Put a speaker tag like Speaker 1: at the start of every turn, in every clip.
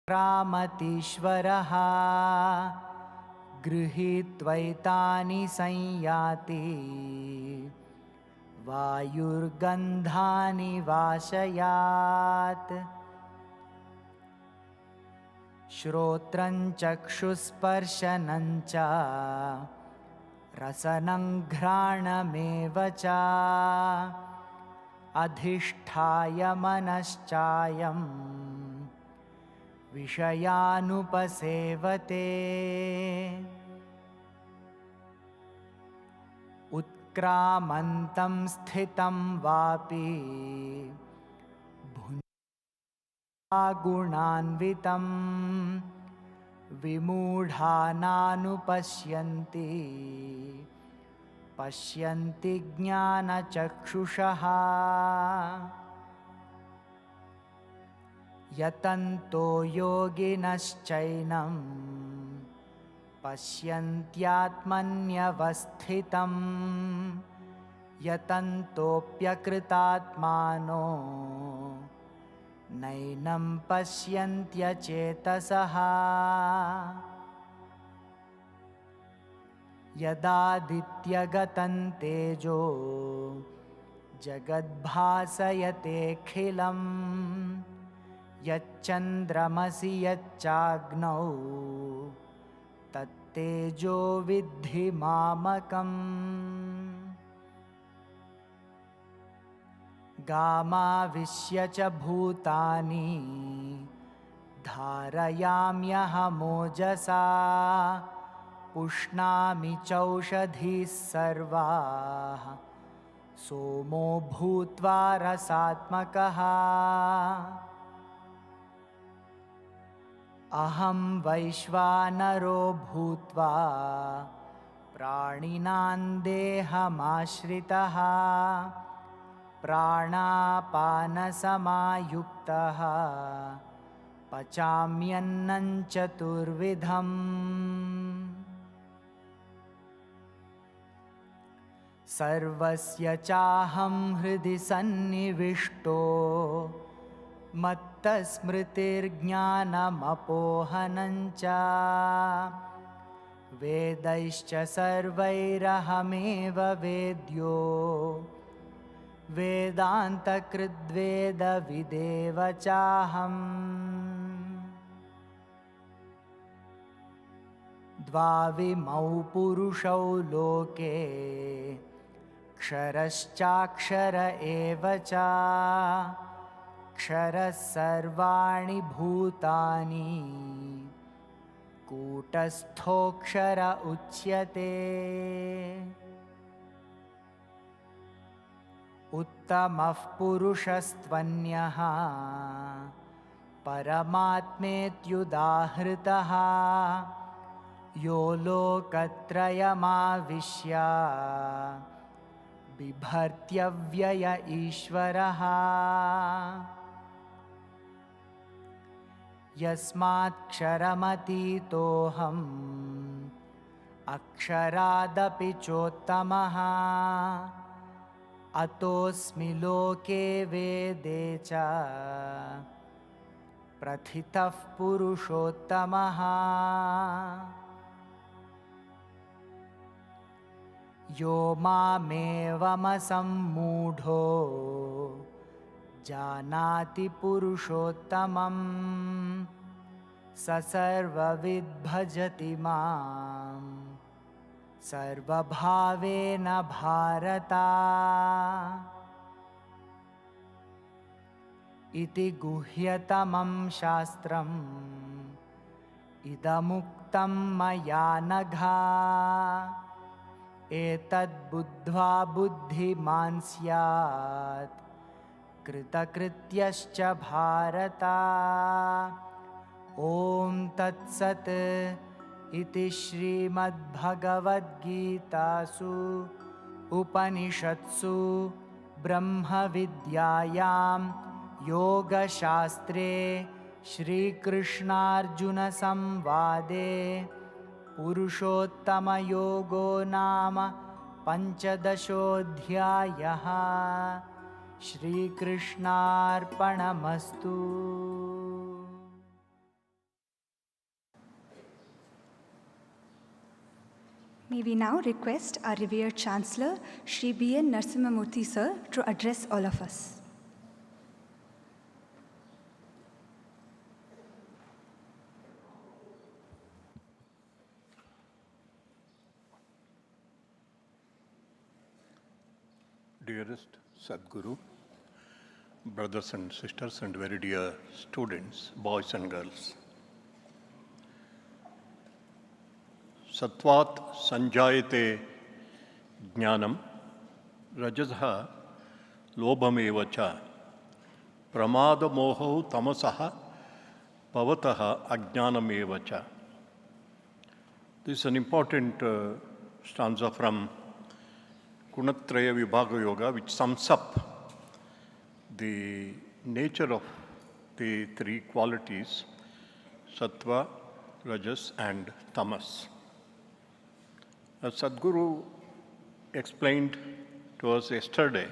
Speaker 1: क्रामतीश्वरः गृहीत्वैतानि संयाति वायुर्गन्धानि वाशयात्। श्रोत्रं चक्षुस्पर्शनं च रसनं घ्राणमेव च अधिष्ठाय मनश्चायं विषयानुपसेवते। उत्क्रामन्तं स्थितं वापि गुणान्वितं विमूढानानुपश्यन्ति पश्यन्ति ज्ञानचक्षुषः। यतन्तो योगिनश्चैनं पश्यन्त्यात्मन्यवस्थितं यतन्तोऽप्यकृतात्मानो नैनं पश्यन्त्यचेतसः। यदादित्यगतं तेजो जगद्भासयतेऽखिलं यच्चन्द्रमसि यच्चाग्नौ तत्तेजो विद्धि मामकम्। गामाविश्य च भूतानि धारयाम्यहमोजसा पुष्णामि चौषधीः सर्वाः सोमो भूत्वा रसात्मकः। अहं वैश्वानरो भूत्वा प्राणिनां देहमाश्रितः प्राणापानसमायुक्तः पचाम्यन्नं चतुर्विधम्। सर्वस्य चाहं हृदि सन्निविष्टो मत्तस्मृतिर्ज्ञानमपोहनं च वेदैश्च सर्वैरहमेव वेद्यो वेदान्तकृद्वेदविदेव चाहम्। द्वाविमौ पुरुषौ लोके क्षरश्चाक्षर एव च क्षरः सर्वाणि भूतानि कूटस्थोऽक्षर उच्यते। उत्तमः पुरुषस्त्वन्यः परमात्मेत्युदाहृतः यो लोकत्रयमाविश्य बिभर्त्यव्यय ईश्वरः। यस्मात्क्षरमतीतोऽहम् अक्षरादपि चोत्तमः अतोऽस्मि लोके वेदे च प्रथितः पुरुषोत्तमः। यो मामेवमसम्मूढो जानाति पुरुषोत्तमं स सर्वविद् भजति मां सर्वभावेन भारत। इति गुह्यतमं शास्त्रम् इदमुक्तं मया नघ एतद्बुद्ध्वा बुद्धिमान् स्यात् कृतकृत्यश्च भारत। ॐ तत्सत् इति श्रीमद्भगवद्गीतासु उपनिषत्सु ब्रह्मविद्यायां योगशास्त्रे श्रीकृष्णार्जुनसंवादे पुरुषोत्तमयोगो नाम पञ्चदशोऽध्यायः। श्रीकृष्णार्पणमस्तु।
Speaker 2: May we now request our revered Chancellor, Shri B.N. Narasimhamurthy Sir, to address all of us.
Speaker 3: Dearest Sadguru, brothers and sisters and very dear students, boys and girls. Sattvat sanjayate jnanam rajasah lobhameva cha pramada moho tamasah bhavatah ajnanameva cha. This is an important stanza from Gunatraya Vibhaga Yoga, which sums up the nature of the three qualities, Sattva, Rajas and Tamas. As Sadguru explained to us yesterday,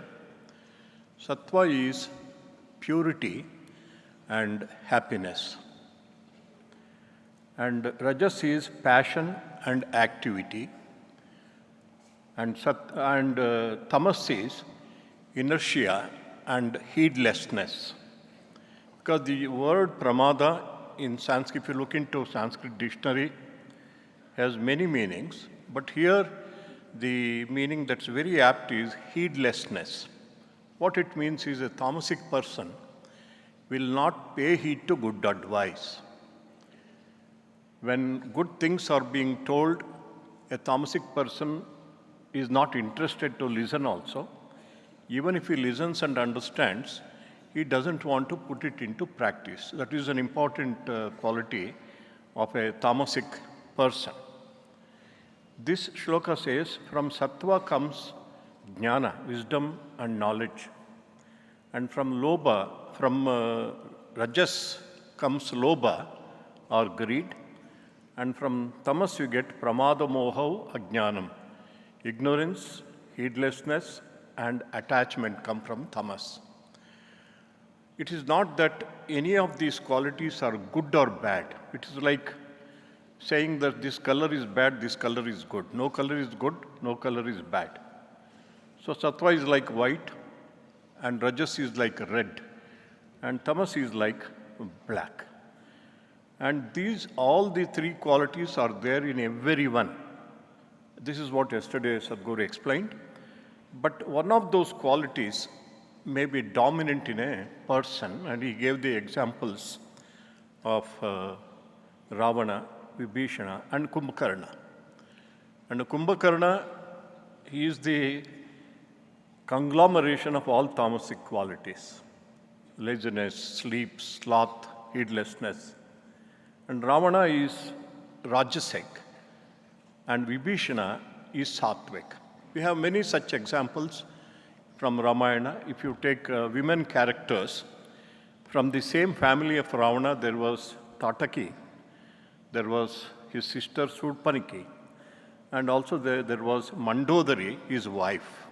Speaker 3: Sattva is purity and happiness. And Rajas is passion and activity. And Tamas is inertia and heedlessness. Because the word pramada in Sanskrit, if you look into Sanskrit dictionary, has many meanings. But here, the meaning that's very apt is heedlessness. What it means is a tamasic person will not pay heed to good advice. When good things are being told, a tamasic person is not interested to listen also. Even if he listens and understands, he doesn't want to put it into practice. That is an important quality of a tamasic person. This shloka says, from sattva comes jnana, wisdom and knowledge. And from rajas comes lobha or greed. And from tamas you get pramada moho ajnanam. Ignorance, heedlessness and attachment come from tamas. It is not that any of these qualities are good or bad. It is like saying that this color is bad, this color is good. No color is good, no color is bad. So sattva is like white, and rajas is like red, and tamas is like black. And all the three qualities are there in everyone. This is what yesterday Sadguru explained. But one of those qualities may be dominant in a person, and he gave the examples of Ravana, Vibhishana and Kumbhakarna. And Kumbhakarna, he is the conglomeration of all tamasic qualities. Laziness, sleep, sloth, heedlessness. And Ravana is Rajasic and Vibhishana is Sattvic. We have many such examples from Ramayana. If you take women characters, from the same family of Ravana, there was Tataki, there was his sister Surpaniki, and also there was Mandodari, his wife.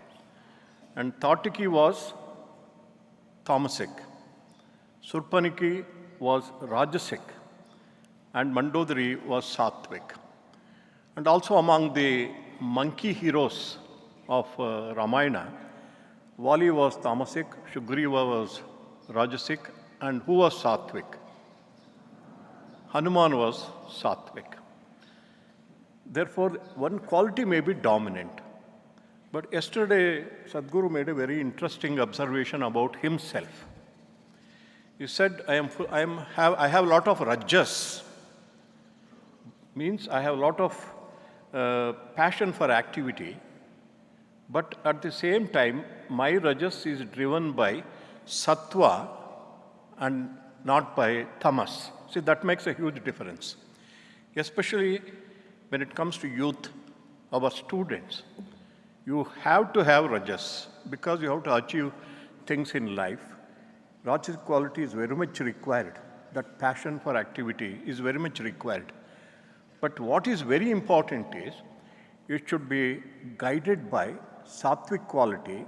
Speaker 3: And Tataki was tamasic, Surpaniki was Rajasic, and Mandodari was Sattvic. And also among the monkey heroes of Ramayana, Vali was tamasic, Sugriva was Rajasic, and who was Sattvic? Hanuman was Sattvic. Therefore, one quality may be dominant. But yesterday, Sadguru made a very interesting observation about himself. He said, I have a lot of rajas. Means I have a lot of passion for activity. But at the same time, my rajas is driven by sattva and not by tamas. See, that makes a huge difference. Especially when it comes to youth, our students. You have to have rajas because you have to achieve things in life. Rajasic quality is very much required. That passion for activity is very much required. But what is very important is it should be guided by sattvic quality,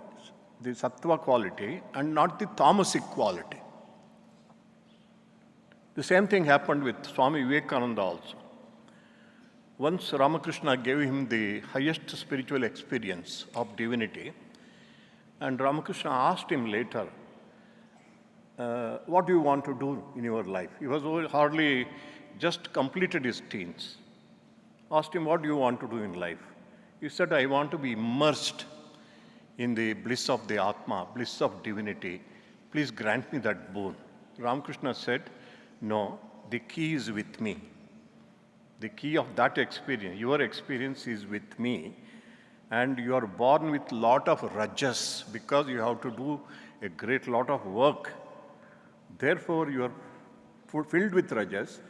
Speaker 3: the sattva quality, and not the tamasic quality. The same thing happened with Swami Vivekananda also. Once Ramakrishna gave him the highest spiritual experience of divinity, and Ramakrishna asked him later, what do you want to do in your life? He was hardly just completed his teens. Asked him, what do you want to do in life? He said, I want to be immersed in the bliss of the Atma, bliss of divinity. Please grant me that boon. Ramakrishna said, no, the key is with me. The key of that experience, your experience is with me, and you are born with lot of rajas because you have to do a great lot of work. Therefore, you are filled with rajas,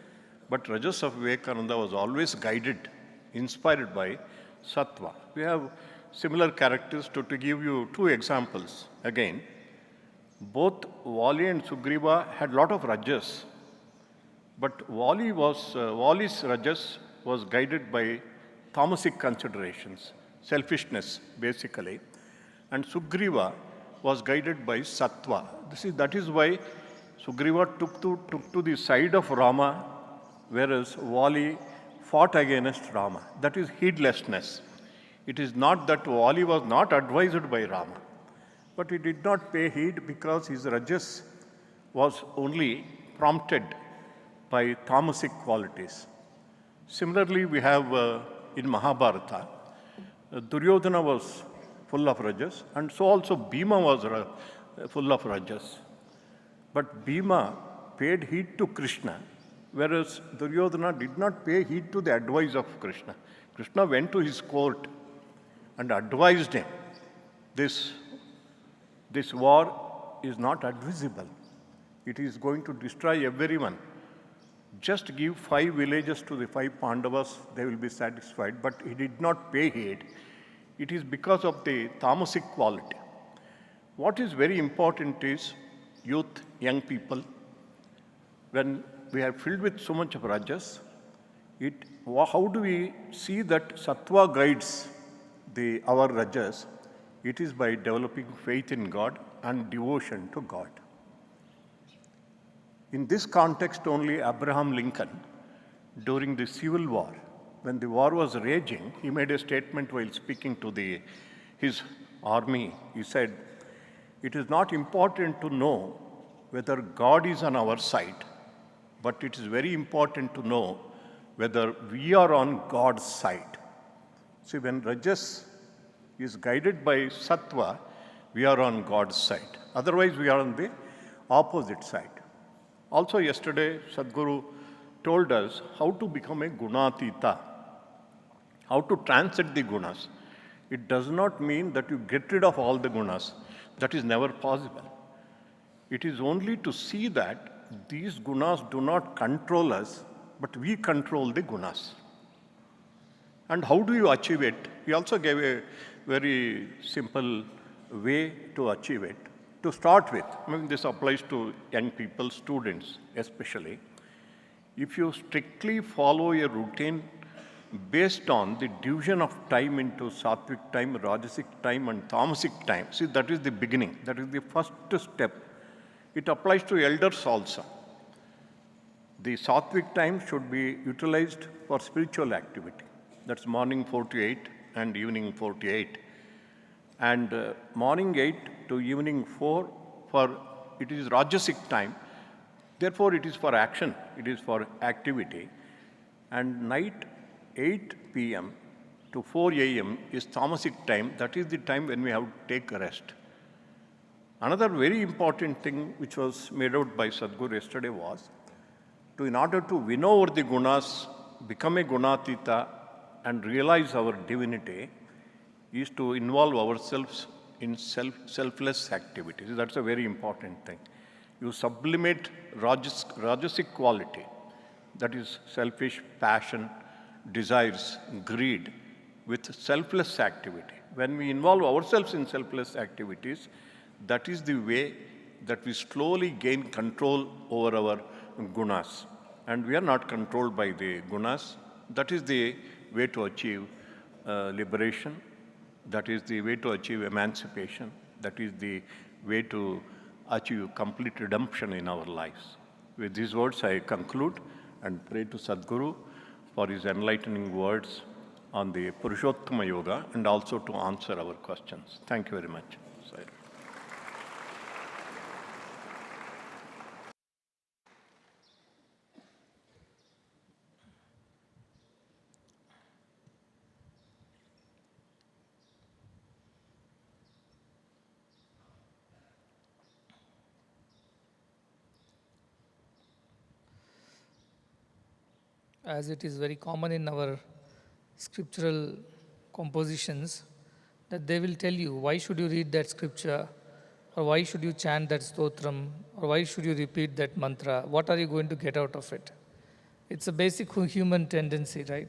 Speaker 3: but rajas of Vivekananda was always guided, inspired by sattva. We have similar characters. To give you two examples again. Both Vali and Sugriva had lot of rajas, but Vali's rajas was guided by tamasic considerations, selfishness basically, and Sugriva was guided by sattva. That is why Sugriva took to the side of Rama, whereas Vali fought against Rama. That is heedlessness. It is not that Vali was not advised by Rama, but he did not pay heed because his rajas was only prompted by tamasic qualities. Similarly, we have in Mahabharata, Duryodhana was full of rajas, and so also Bhima was full of rajas. But Bhima paid heed to Krishna, whereas Duryodhana did not pay heed to the advice of Krishna. Krishna went to his court and advised him, this war is not advisable. It is going to destroy everyone. Just give 5 villages to the 5 Pandavas, they will be satisfied. But he did not pay heed. It is because of the tamasic quality. What is very important is youth, young people, when we are filled with so much of rajas, how do we see that sattva guides our rajas? It is by developing faith in God and devotion to God. In this context only, Abraham Lincoln, during the Civil War, when the war was raging, he made a statement while speaking to his army. He said, it is not important to know whether God is on our side, but it is very important to know whether we are on God's side. See, when rajas is guided by sattva, we are on God's side. Otherwise, we are on the opposite side. Also yesterday, Sadguru told us how to become a gunatita, how to transcend the gunas. It does not mean that you get rid of all the gunas. That is never possible. It is only to see that these gunas do not control us, but we control the gunas. And how do you achieve it? He also gave a very simple way to achieve it. To start with, this applies to young people, students especially. If you strictly follow a routine based on the division of time into sattvic time, rajasic time, and tamasic time, see, that is the beginning. That is the first step. It applies to elders also. The sattvic time should be utilized for spiritual activity. That's morning 4 to 8 and evening 4 to 8. And morning 8 to evening 4, it is rajasic time. Therefore, it is for action. It is for activity. And night 8 p.m. to 4 a.m. is tamasic time. That is the time when we have to take a rest. Another very important thing which was made out by Sadguru yesterday was, in order to win over the gunas, become a gunatita, and realize our divinity, is to involve ourselves in selfless activities. That's a very important thing. You sublimate rajasic quality, that is selfish, passion, desires, greed, with selfless activity. When we involve ourselves in selfless activities, that is the way that we slowly gain control over our gunas. And we are not controlled by the gunas. That is the way to achieve liberation. That is the way to achieve emancipation. That is the way to achieve complete redemption in our lives. With these words, I conclude and pray to Sadguru for his enlightening words on the Purushottama Yoga and also to answer our questions. Thank you very much, Sara.
Speaker 4: As it is very common in our scriptural compositions, that they will tell you why should you read that scripture, or why should you chant that stotram, or why should you repeat that mantra, what are you going to get out of it? It's a basic human tendency, right?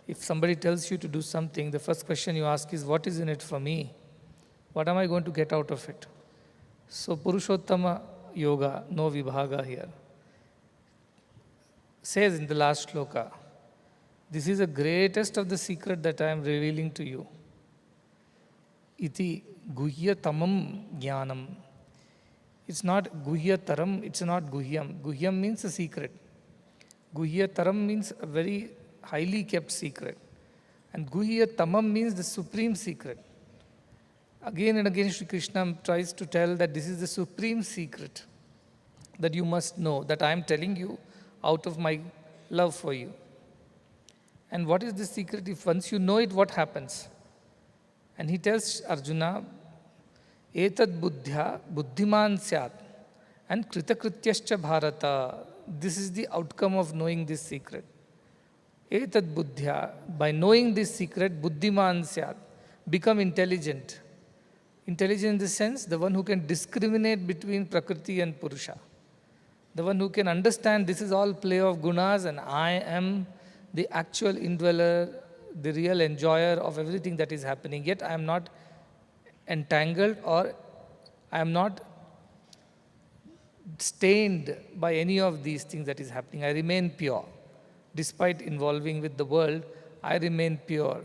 Speaker 4: If somebody tells you to do something, the first question you ask is, what is in it for me? What am I going to get out of it? So Purushottama Yoga, no vibhaga here, says in the last shloka, this is the greatest of the secret that I am revealing to you. Iti guhyatamam jnanam. It's not guhyataram, it's not guhyam. Guhyam means a secret. Guhyataram means a very highly kept secret. And guhyatamam means the supreme secret. Again and again Sri Krishna tries to tell that this is the supreme secret that you must know, that I am telling you out of my love for you. And what is the secret? If once you know it, what happens? And he tells Arjuna, Etad buddhya buddhiman syat and kritakrityascha bharata. This is the outcome of knowing this secret. Etad buddhya, by knowing this secret, buddhiman syat, become intelligent. Intelligent in the sense, the one who can discriminate between Prakriti and Purusha. The one who can understand this is all play of gunas and I am the actual indweller, the real enjoyer of everything that is happening. Yet I am not entangled or I am not stained by any of these things that is happening. I remain pure. Despite involving with the world, I remain pure.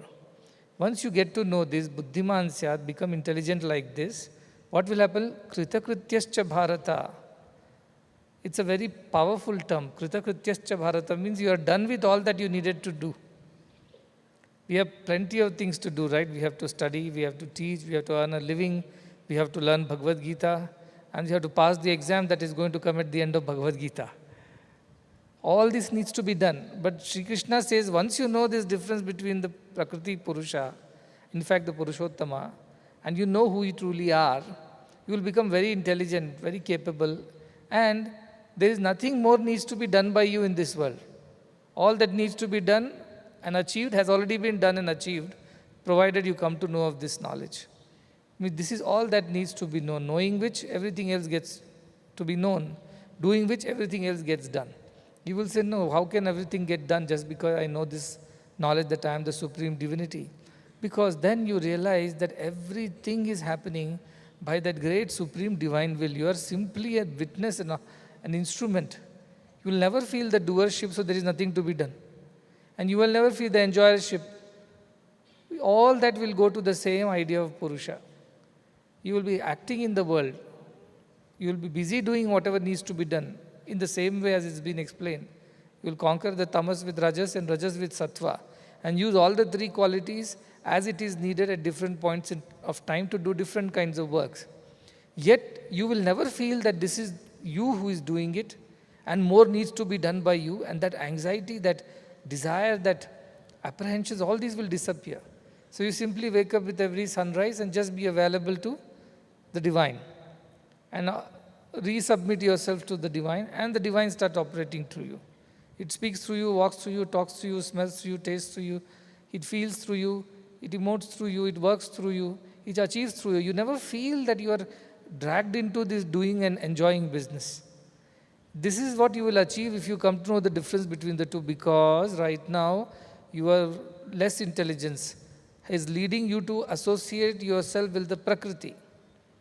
Speaker 4: Once you get to know this, buddhiman syat, become intelligent like this, what will happen? Kritakrityascha bharata. It's a very powerful term. Kritakrityascha bharata means you are done with all that you needed to do. We have plenty of things to do, right? We have to study, we have to teach, we have to earn a living, we have to learn Bhagavad Gita, and we have to pass the exam that is going to come at the end of Bhagavad Gita. All this needs to be done. But Sri Krishna says, once you know this difference between the Prakriti Purusha, in fact the Purushottama, and you know who you truly are, you will become very intelligent, very capable, and there is nothing more needs to be done by you in this world. All that needs to be done and achieved has already been done and achieved, provided you come to know of this knowledge. I mean, this is all that needs to be known, knowing which everything else gets to be known, doing which everything else gets done. You will say, no, how can everything get done just because I know this knowledge that I am the supreme divinity? Because then you realize that everything is happening by that great supreme divine will. You are simply a witness and an instrument. You will never feel the doership, so there is nothing to be done. And you will never feel the enjoyership. All that will go to the same idea of Purusha. You will be acting in the world. You will be busy doing whatever needs to be done in the same way as it's been explained. You will conquer the tamas with rajas and rajas with sattva and use all the three qualities as it is needed at different points of time to do different kinds of works. Yet you will never feel that this is you who is doing it and more needs to be done by you, and that anxiety, that desire, that apprehensions, all these will disappear. So you simply wake up with every sunrise and just be available to the divine and resubmit yourself to the divine, and the divine start operating through you. It speaks through you, walks through you, talks through you, smells through you, tastes through you, it feels through you, it emotes through you, it works through you, it achieves through you. You never feel that you are dragged into this doing and enjoying business. This is what you will achieve if you come to know the difference between the two, because right now your less intelligence is leading you to associate yourself with the Prakriti,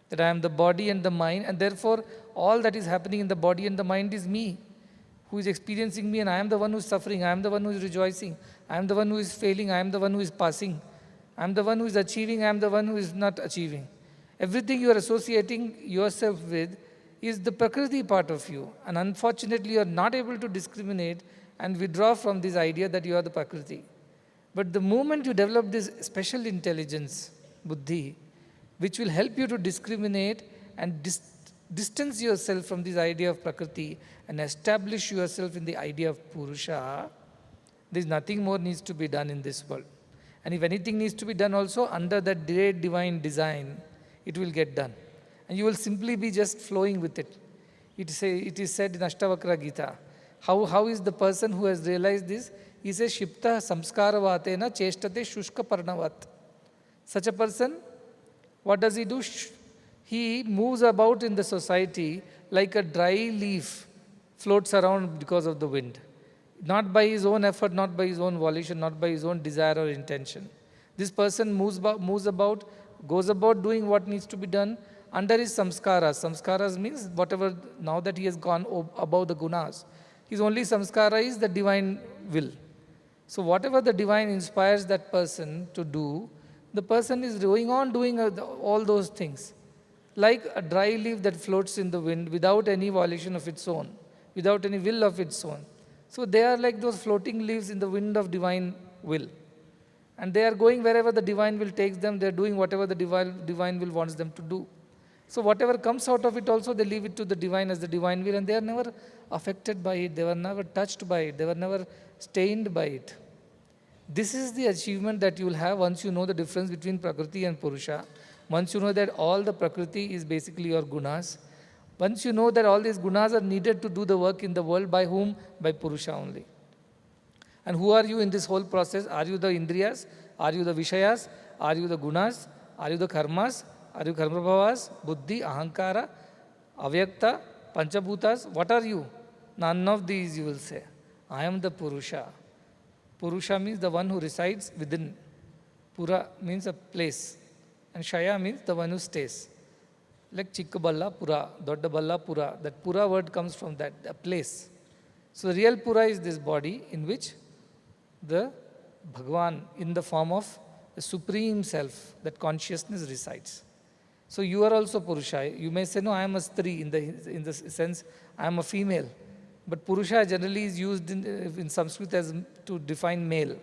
Speaker 4: that I am the body and the mind, and therefore all that is happening in the body and the mind is me, who is experiencing me, and I am the one who is suffering, I am the one who is rejoicing, I am the one who is failing, I am the one who is passing, I am the one who is achieving, I am the one who is not achieving. Everything you are associating yourself with is the Prakriti part of you, and unfortunately you are not able to discriminate and withdraw from this idea that you are the Prakriti. But the moment you develop this special intelligence, buddhi, which will help you to discriminate and distance yourself from this idea of Prakriti and establish yourself in the idea of Purusha, there's nothing more needs to be done in this world. And if anything needs to be done also under that great divine design, it will get done. And you will simply be just flowing with it. It is said in Ashtavakra Gita. How is the person who has realized this? He says, Shipta samskaravatena cheshtate shushka parnavat. Such a person, what does he do? He moves about in the society like a dry leaf floats around because of the wind. Not by his own effort, not by his own volition, not by his own desire or intention. This person moves about, goes about doing what needs to be done under his samskaras. Samskaras means whatever, now that he has gone above the gunas, his only samskara is the divine will. So whatever the divine inspires that person to do, the person is going on doing all those things. Like a dry leaf that floats in the wind without any volition of its own, without any will of its own. So they are like those floating leaves in the wind of divine will. And they are going wherever the divine will takes them, they are doing whatever the divine will wants them to do. So whatever comes out of it also, they leave it to the divine as the divine will, and they are never affected by it, they were never touched by it, they were never stained by it. This is the achievement that you will have once you know the difference between Prakriti and Purusha. Once you know that all the Prakriti is basically your gunas. Once you know that all these gunas are needed to do the work in the world, by whom? By Purusha only. And who are you in this whole process? Are you the Indriyas? Are you the Vishayas? Are you the gunas? Are you the karmas? Are you karmabhavas? Buddhi, ahankara, avyakta, panchabhutas? What are you? None of these you will say. I am the Purusha. Purusha means the one who resides within. Pura means a place. And Shaya means the one who stays. Like Chikkaballa Pura, Doddaballa Pura. That Pura word comes from that, a place. So the real Pura is this body in which the Bhagavan, in the form of the Supreme Self, that consciousness resides. So you are also Purusha. You may say, no, I am a Stri in the sense, I am a female. But Purusha generally is used in Sanskrit as to define male.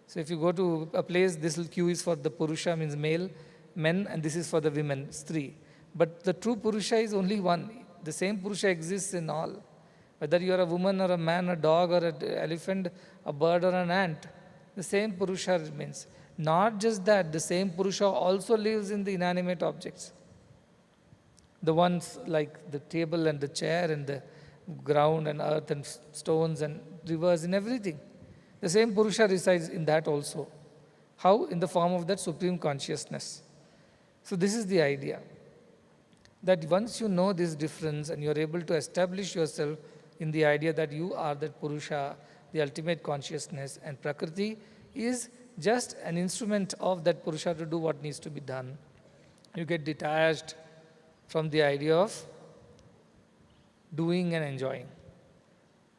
Speaker 4: So if you go to a place, this Q is for the Purusha, means male, men, and this is for the women, Stri. But the true Purusha is only one. The same Purusha exists in all. Whether you are a woman or a man, a dog or an elephant, a bird or an ant, the same Purusha remains. Not just that, the same Purusha also lives in the inanimate objects. The ones like the table and the chair and the ground and earth and stones and rivers and everything. The same Purusha resides in that also. How? In the form of that supreme consciousness. So this is the idea. That once you know this difference and you are able to establish yourself in the idea that you are that Purusha, the ultimate consciousness, and Prakriti is just an instrument of that Purusha to do what needs to be done. You get detached from the idea of doing and enjoying.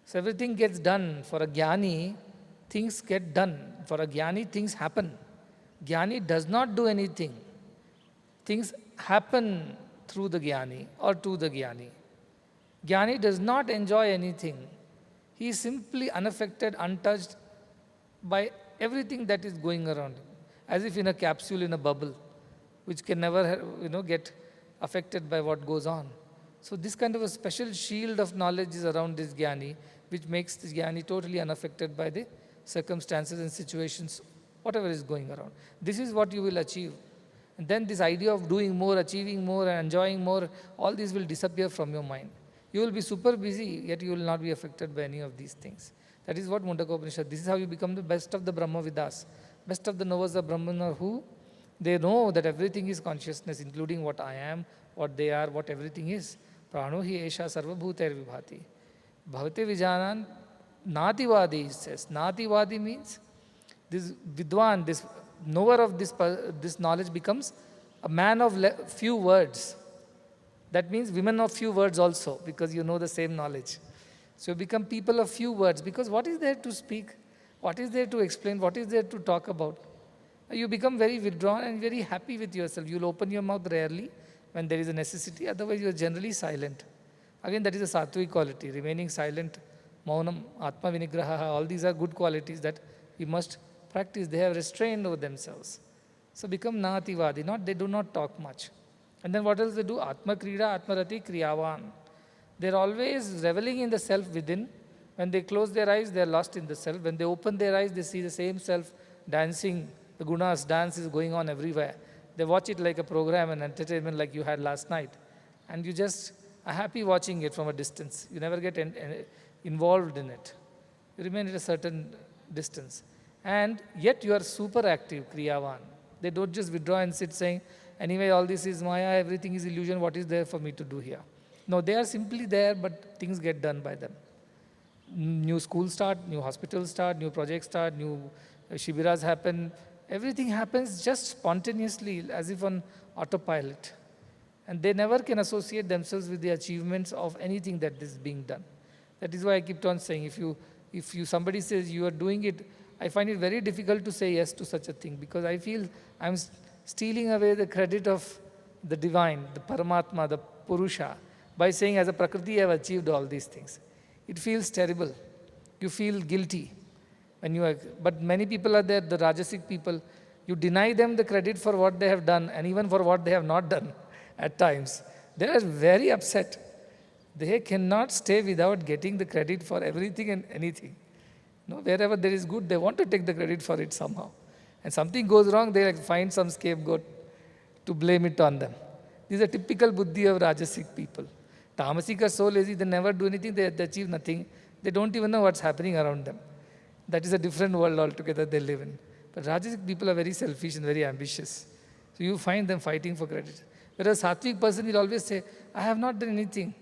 Speaker 4: So everything gets done. For a Jnani, things get done. For a Jnani, things happen. Jnani does not do anything. Things happen through the Jnani or to the Jnani. Jnani does not enjoy anything. He is simply unaffected, untouched by everything that is going around him. As if in a capsule, in a bubble, which can never get affected by what goes on. So this kind of a special shield of knowledge is around this Jnani, which makes this Jnani totally unaffected by the circumstances and situations, whatever is going around. This is what you will achieve. And then this idea of doing more, achieving more, and enjoying more, all these will disappear from your mind. You will be super busy, yet you will not be affected by any of these things. That is what Mundaka Upanishad, this is how you become the best of the Brahmavidas. Best of the knowers of Brahman are who? They know that everything is consciousness, including what I am, what they are, what everything is. Prano hi esha sarva bhutair vibhati. Bhavate vijanan nativadi, says. Nativadi means this vidwan, this knower of this knowledge becomes a man of few words. That means women of few words also, because you know the same knowledge. So you become people of few words, because what is there to speak? What is there to explain? What is there to talk about? You become very withdrawn and very happy with yourself. You'll open your mouth rarely when there is a necessity, otherwise you are generally silent. Again, that is a sattvic quality, remaining silent Maunam, Atma Vinigraha, all these are good qualities that we must practice. They have restrained over themselves. So become Nahativadi, they do not talk much. And then what else they do? Atma Krida, Atma Rati, Kriyavan. They're always reveling in the self within. When they close their eyes, they're lost in the self. When they open their eyes, they see the same self dancing. The gunas dance is going on everywhere. They watch it like a program and entertainment like you had last night. And you just are happy watching it from a distance. You never get involved in it. You remain at a certain distance. And yet you are super active, Kriyavan. They don't just withdraw and sit saying, anyway, all this is Maya, everything is illusion, what is there for me to do here? No, they are simply there, but things get done by them. New schools start, new hospitals start, new projects start, new shibiras happen. Everything happens just spontaneously, as if on autopilot. And they never can associate themselves with the achievements of anything that is being done. That is why I keep on saying, if somebody says you are doing it, I find it very difficult to say yes to such a thing, because I feel I'm stealing away the credit of the divine, the Paramatma, the Purusha, by saying as a Prakriti I have achieved all these things. It feels terrible. You feel guilty. But many people are there, the Rajasic people, you deny them the credit for what they have done and even for what they have not done at times. They are very upset. They cannot stay without getting the credit for everything and anything. Wherever there is good, they want to take the credit for it somehow. And something goes wrong, they find some scapegoat to blame it on them. These are typical buddhi of Rajasic people. Tamasic are so lazy, they never do anything, they achieve nothing. They don't even know what's happening around them. That is a different world altogether they live in. But Rajasic people are very selfish and very ambitious. So you find them fighting for credit. Whereas Sattvic person will always say, I have not done anything.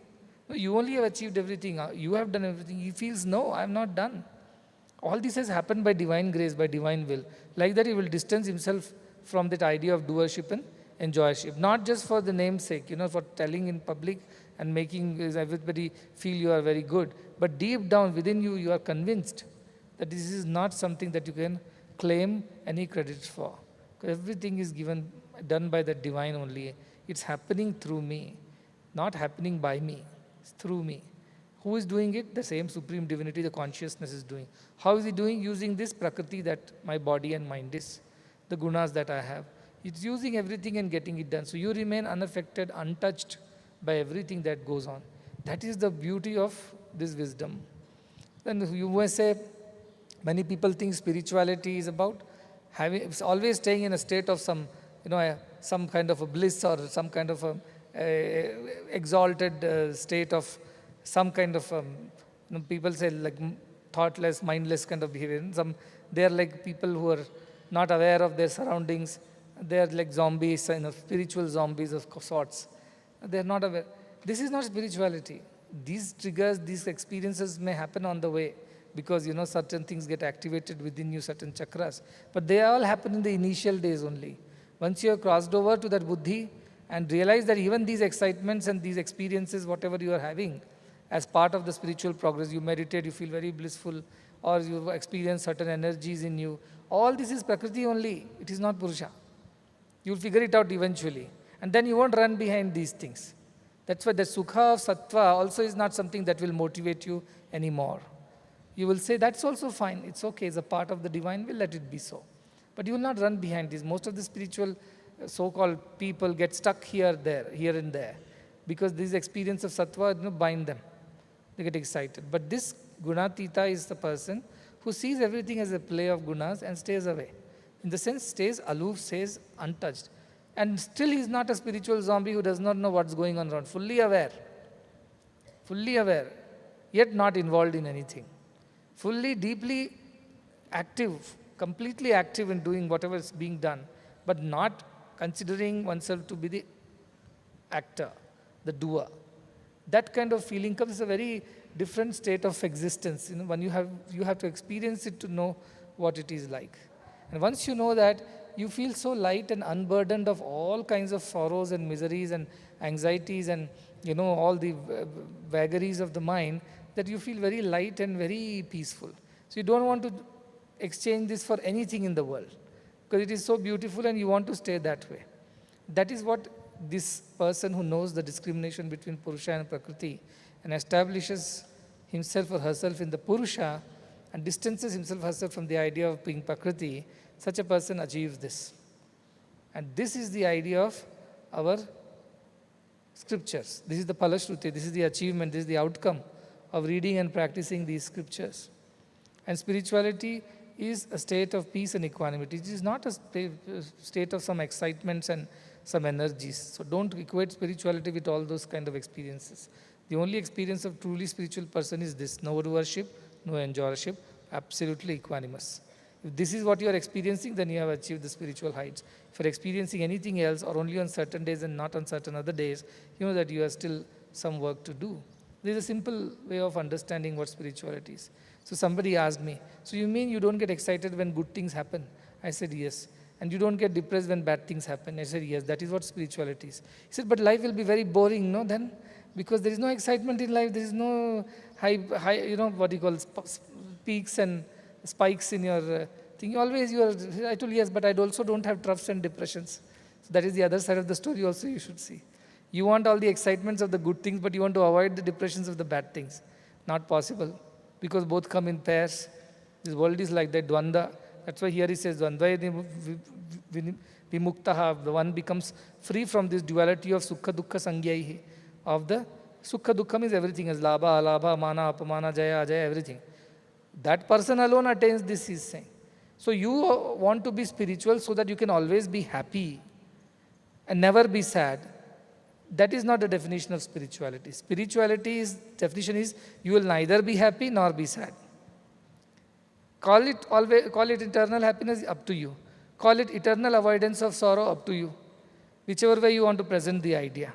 Speaker 4: No, you only have achieved everything. You have done everything. He feels, no, I have not done. All this has happened by divine grace, by divine will. Like that, he will distance himself from that idea of doership and enjoyership. Not just for the namesake, for telling in public and making everybody feel you are very good. But deep down within you, you are convinced that this is not something that you can claim any credit for. Everything is done by the divine only. It's happening through me, not happening by me. It's through me. Who is doing it? The same supreme divinity, the consciousness is doing. How is he doing? Using this prakriti that my body and mind is, the gunas that I have. It's using everything and getting it done. So you remain unaffected, untouched by everything that goes on. That is the beauty of this wisdom. Then you may say, many people think spirituality is about it's always staying in a state of some kind of a bliss or some kind of a exalted state of some kind of, people say like thoughtless, mindless kind of behavior. They are like people who are not aware of their surroundings. They are like zombies, spiritual zombies of sorts. They are not aware. This is not spirituality. These triggers, these experiences may happen on the way because, certain things get activated within you, certain chakras. But they all happen in the initial days only. Once you have crossed over to that buddhi and realize that even these excitements and these experiences, whatever you are having, as part of the spiritual progress, you meditate, you feel very blissful, or you experience certain energies in you. All this is Prakriti only. It is not Purusha. You will figure it out eventually. And then you won't run behind these things. That's why the Sukha of Sattva also is not something that will motivate you anymore. You will say, that's also fine. It's okay. It's a part of the divine will. Let it be so. But you will not run behind this. Most of the spiritual so-called people get stuck here and there. Because this experience of Sattva bind them. They get excited. But this Gunatita is the person who sees everything as a play of gunas and stays away. In the sense, stays aloof, stays untouched. And still he is not a spiritual zombie who does not know what's going on around. Fully aware, yet not involved in anything. Fully, deeply active, completely active in doing whatever is being done, but not considering oneself to be the actor, the doer. That kind of feeling comes a very different state of existence. When you have to experience it to know what it is like. And once you know that, you feel so light and unburdened of all kinds of sorrows and miseries and anxieties and all the vagaries of the mind, that you feel very light and very peaceful. So you don't want to exchange this for anything in the world, because it is so beautiful and you want to stay that way. That is what this person who knows the discrimination between Purusha and Prakriti and establishes himself or herself in the Purusha and distances himself or herself from the idea of being Prakriti, such a person achieves this. And this is the idea of our scriptures. This is the Palashruti, this is the achievement, this is the outcome of reading and practicing these scriptures. And spirituality is a state of peace and equanimity. It is not a state of some excitements and some energies. So don't equate spirituality with all those kind of experiences. The only experience of truly spiritual person is this: no worship, no enjoyership, absolutely equanimous. If this is what you are experiencing, then you have achieved the spiritual heights. If you are experiencing anything else or only on certain days and not on certain other days, you know that you have still some work to do. There is a simple way of understanding what spirituality is. So somebody asked me, so you mean you don't get excited when good things happen? I said, yes. And you don't get depressed when bad things happen? I said, yes, that is what spirituality is. He said, but life will be very boring, no, then? Because there is no excitement in life, there is no high what you call peaks and spikes in your thing. Always you are, I told yes, but I also don't have troughs and depressions. So that is the other side of the story also you should see. You want all the excitements of the good things, but you want to avoid the depressions of the bad things. Not possible, because both come in pairs. This world is like that, dvanda. That's why here he says, dvandva vimuktaha. The one becomes free from this duality of sukha dukkha sangyaihi. Of the sukha dukkha means everything is labha, alabha, mana, apamana, jaya, ajaya, everything. That person alone attains this, he is saying. So you want to be spiritual so that you can always be happy and never be sad. That is not the definition of spirituality. Spirituality's definition is you will neither be happy nor be sad. Call it eternal happiness, up to you. Call it eternal avoidance of sorrow, up to you. Whichever way you want to present the idea.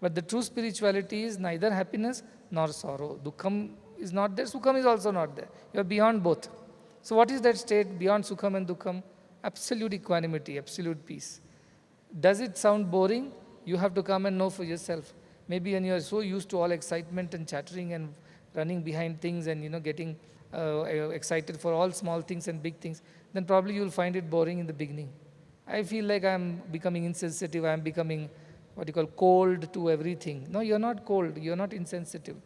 Speaker 4: But the true spirituality is neither happiness nor sorrow. Dukkham is not there, sukham is also not there. You are beyond both. So what is that state beyond sukham and dukkham? Absolute equanimity, absolute peace. Does it sound boring? You have to come and know for yourself. Maybe when you are so used to all excitement and chattering and running behind things and getting excited for all small things and big things, then probably you will find it boring in the beginning. I feel like I am becoming insensitive, I am becoming cold to everything. No, you are not cold, you are not insensitive.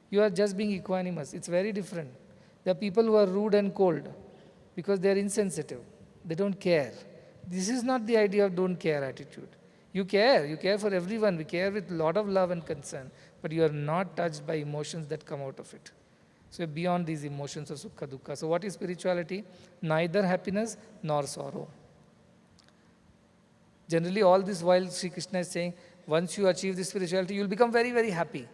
Speaker 4: You are just being equanimous. It's very different. There are people who are rude and cold because they are insensitive. They don't care. This is not the idea of don't care attitude. You care for everyone. We care with a lot of love and concern, but you are not touched by emotions that come out of it. So you're beyond these emotions of sukha dukkha. So what is spirituality? Neither happiness nor sorrow. Generally, all this while Sri Krishna is saying, once you achieve this spirituality, you will become very, very happy.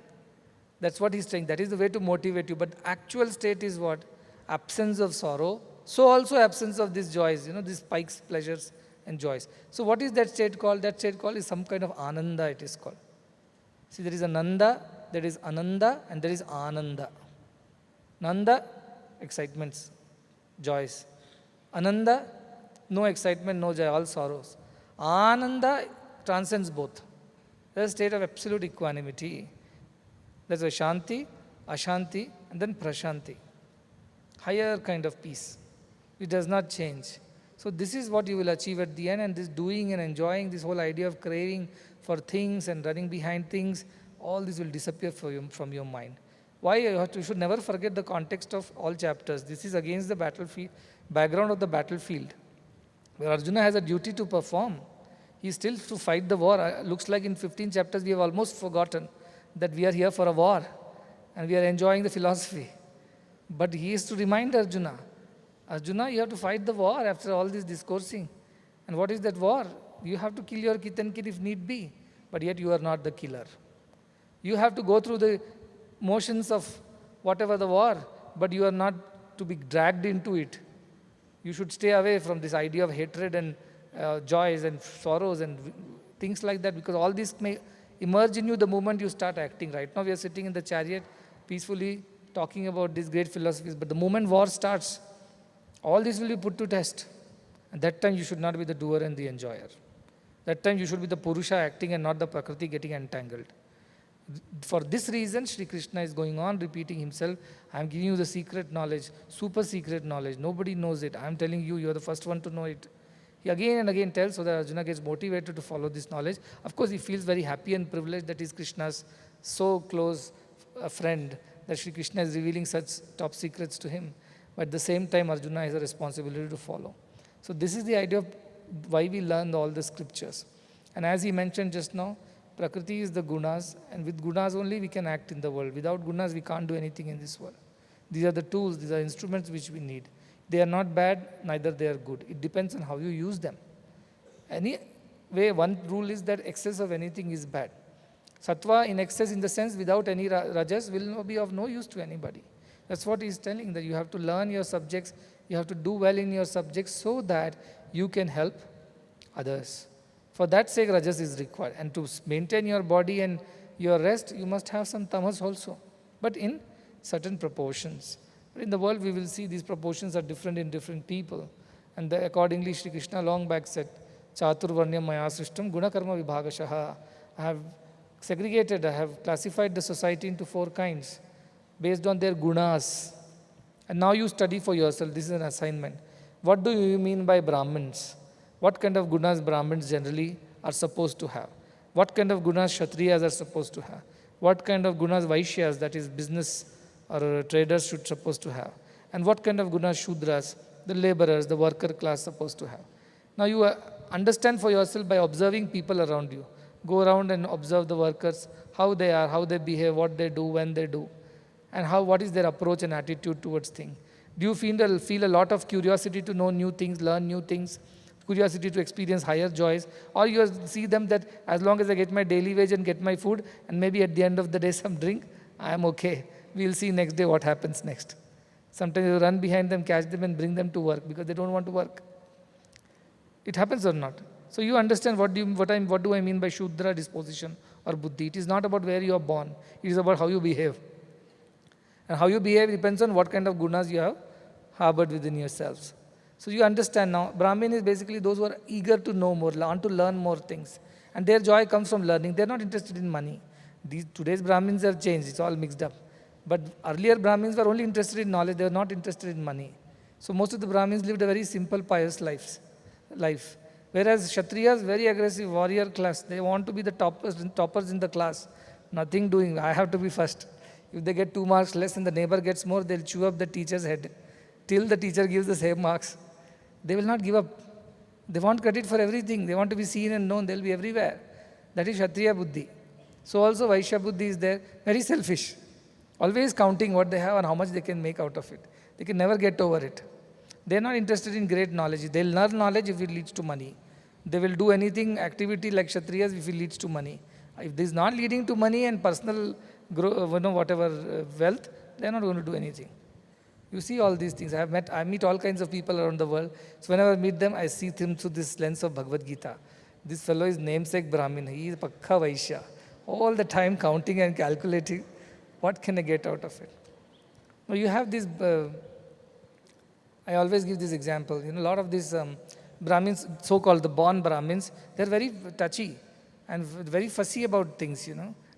Speaker 4: That's what he's saying. That is the way to motivate you. But actual state is what? Absence of sorrow. So also absence of these joys, these spikes, pleasures and joys. So what is that state called? That state called is some kind of ananda, it is called. See, there is ananda, there is ananda, and there is ananda. Nanda, excitements, joys. Ananda, no excitement, no joy, all sorrows. Ananda transcends both. There is a state of absolute equanimity. There's a shanti, ashanti, and then prashanti. Higher kind of peace. It does not change. So this is what you will achieve at the end, and this doing and enjoying, this whole idea of craving for things and running behind things, all this will disappear from your mind. Why? You should never forget the context of all chapters. This is against the battlefield, background of the battlefield, where Arjuna has a duty to perform. He is still to fight the war. Looks like in 15 chapters we have almost forgotten that we are here for a war and we are enjoying the philosophy. But he is to remind Arjuna, you have to fight the war after all this discoursing. And what is that war? You have to kill your kith and kin if need be, but yet you are not the killer. You have to go through the motions of whatever the war, but you are not to be dragged into it. You should stay away from this idea of hatred and joys and sorrows and things like that, because all this may emerge in you the moment you start acting. Right now we are sitting in the chariot peacefully talking about these great philosophies, but the moment war starts, all this will be put to test. And that time you should not be the doer and the enjoyer. That time you should be the Purusha acting and not the Prakriti getting entangled. For this reason, Sri Krishna is going on repeating himself. I am giving you the secret knowledge, super secret knowledge. Nobody knows it. I am telling you, you are the first one to know it. He again and again tells so that Arjuna gets motivated to follow this knowledge. Of course, he feels very happy and privileged that he is Krishna's so close friend that Sri Krishna is revealing such top secrets to him. But at the same time, Arjuna has a responsibility to follow. So this is the idea of why we learn all the scriptures. And as he mentioned just now, Prakriti is the gunas, and with gunas only we can act in the world. Without gunas, we can't do anything in this world. These are the tools, these are instruments which we need. They are not bad, neither they are good. It depends on how you use them. Anyway, one rule is that excess of anything is bad. Sattva in excess, in the sense without any rajas, will be of no use to anybody. That's what he's telling, that you have to learn your subjects, you have to do well in your subjects so that you can help others. For that sake, rajas is required. And to maintain your body and your rest, you must have some tamas also, but in certain proportions. But in the world, we will see these proportions are different in different people. And accordingly, Sri Krishna long back said, Chaturvarnyam maya srishtam gunakarma vibhagashaha. I have segregated, I have classified the society into 4 kinds based on their gunas. And now you study for yourself. This is an assignment. What do you mean by Brahmins? What kind of gunas Brahmins generally are supposed to have? What kind of gunas Kshatriyas are supposed to have? What kind of gunas Vaishyas, that is business or traders, should supposed to have? And what kind of gunas Shudras, the laborers, the worker class, supposed to have? Now you understand for yourself by observing people around you. Go around and observe the workers, how they are, how they behave, what they do, when they do, and what is their approach and attitude towards things. Do you feel a lot of curiosity to know new things, learn new things, curiosity to experience higher joys? Or you see them that as long as I get my daily wage and get my food, and maybe at the end of the day some drink, I am okay. We'll see next day what happens next. Sometimes you run behind them, catch them and bring them to work because they don't want to work. It happens or not? So you understand what do I mean by Shudra disposition or Buddhi. It is not about where you are born. It is about how you behave. And how you behave depends on what kind of gunas you have harbored within yourselves. So you understand now, Brahmin is basically those who are eager to know more, want to learn more things. And their joy comes from learning. They're not interested in money. Today's Brahmins have changed. It's all mixed up. But earlier Brahmins were only interested in knowledge. They were not interested in money. So most of the Brahmins lived a very simple, pious life. Whereas Kshatriyas, very aggressive warrior class, they want to be the toppers in the class. Nothing doing, I have to be first. If they get 2 marks less and the neighbor gets more, they'll chew up the teacher's head till the teacher gives the same marks. They will not give up. They want credit for everything. They want to be seen and known. They'll be everywhere. That is Kshatriya Buddhi. So also Vaishya Buddhi is there, very selfish. Always counting what they have and how much they can make out of it. They can never get over it. They're not interested in great knowledge. They'll learn knowledge if it leads to money. They will do anything, activity like Kshatriyas if it leads to money. If this is not leading to money and personal wealth, they're not going to do anything. You see all these things. I meet all kinds of people around the world. So whenever I meet them, I see them through this lens of Bhagavad Gita. This fellow is namesake Brahmin. He is Pakka Vaishya. All the time counting and calculating. What can I get out of it? Now you have this, I always give this example. A lot of these Brahmins, so-called the born Brahmins, they're very touchy and very fussy about things,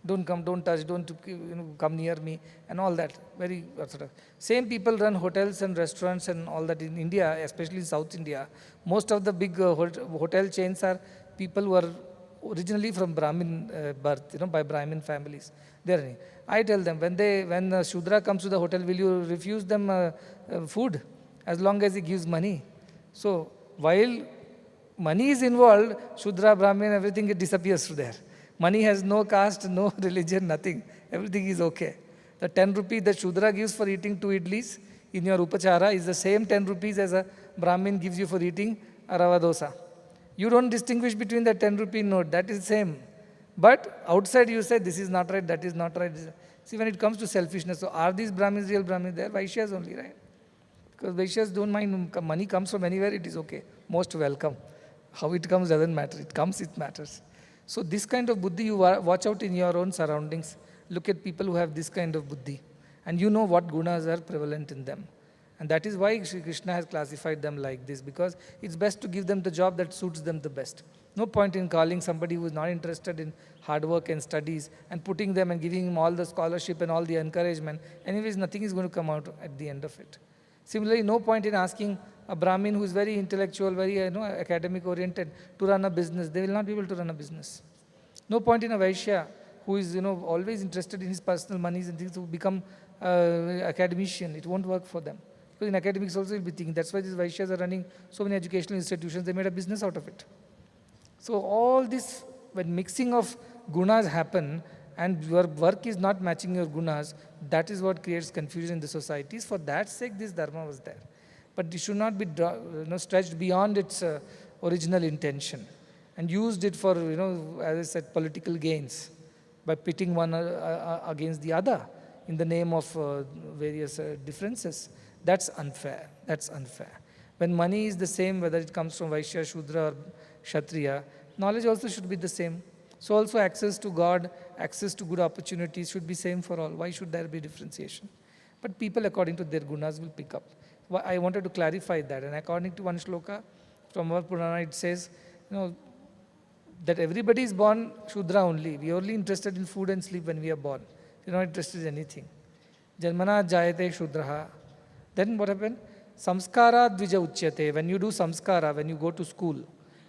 Speaker 4: Don't come, don't touch, don't come near me and all that. Very orthodox. Same people run hotels and restaurants and all that in India, especially in South India. Most of the big hotel chains are people who are originally from Brahmin birth, by Brahmin families. I tell them, when the Shudra comes to the hotel, will you refuse them food as long as he gives money? So while money is involved, Shudra, Brahmin, everything it disappears from there. Money has no caste, no religion, nothing. Everything is okay. The 10 rupees that Shudra gives for eating 2 idlis in your upachara is the same 10 rupees as a Brahmin gives you for eating a rava dosa. You don't distinguish between the 10 rupee note. That is the same. But outside you say this is not right, that is not right. See, when it comes to selfishness, so are these Brahmins real Brahmins? They are Vaishyas only, right? Because Vaishyas don't mind, money comes from anywhere, it is okay. Most welcome. How it comes doesn't matter. It comes, it matters. So this kind of buddhi, you watch out in your own surroundings. Look at people who have this kind of buddhi. And you know what gunas are prevalent in them. And that is why Shri Krishna has classified them like this, because it's best to give them the job that suits them the best. No point in calling somebody who is not interested in hard work and studies and putting them and giving him all the scholarship and all the encouragement. Anyways, nothing is going to come out at the end of it. Similarly, no point in asking a Brahmin who is very intellectual, very academic oriented to run a business. They will not be able to run a business. No point in a Vaishya who is always interested in his personal monies and things to become academician. It won't work for them. Because in academics also you'll be thinking. That's why these Vaishyas are running so many educational institutions. They made a business out of it. So all this, when mixing of gunas happen and your work is not matching your gunas, that is what creates confusion in the societies. For that sake, this dharma was there. But it should not be stretched beyond its original intention and used it for, as I said, political gains by pitting one against the other in the name of various differences. That's unfair. That's unfair. When money is the same, whether it comes from Vaishya, Shudra or Kshatriya, knowledge also should be the same. So also access to God, access to good opportunities should be same for all. Why should there be differentiation? But people according to their gunas will pick up. I wanted to clarify that. And according to one shloka from our Purana, it says, that everybody is born Shudra only. We are only interested in food and sleep when we are born. We are not interested in anything. Janmana jayate Shudraha. Then what happened? Samskara dvija uchyate. When you do samskara, when you go to school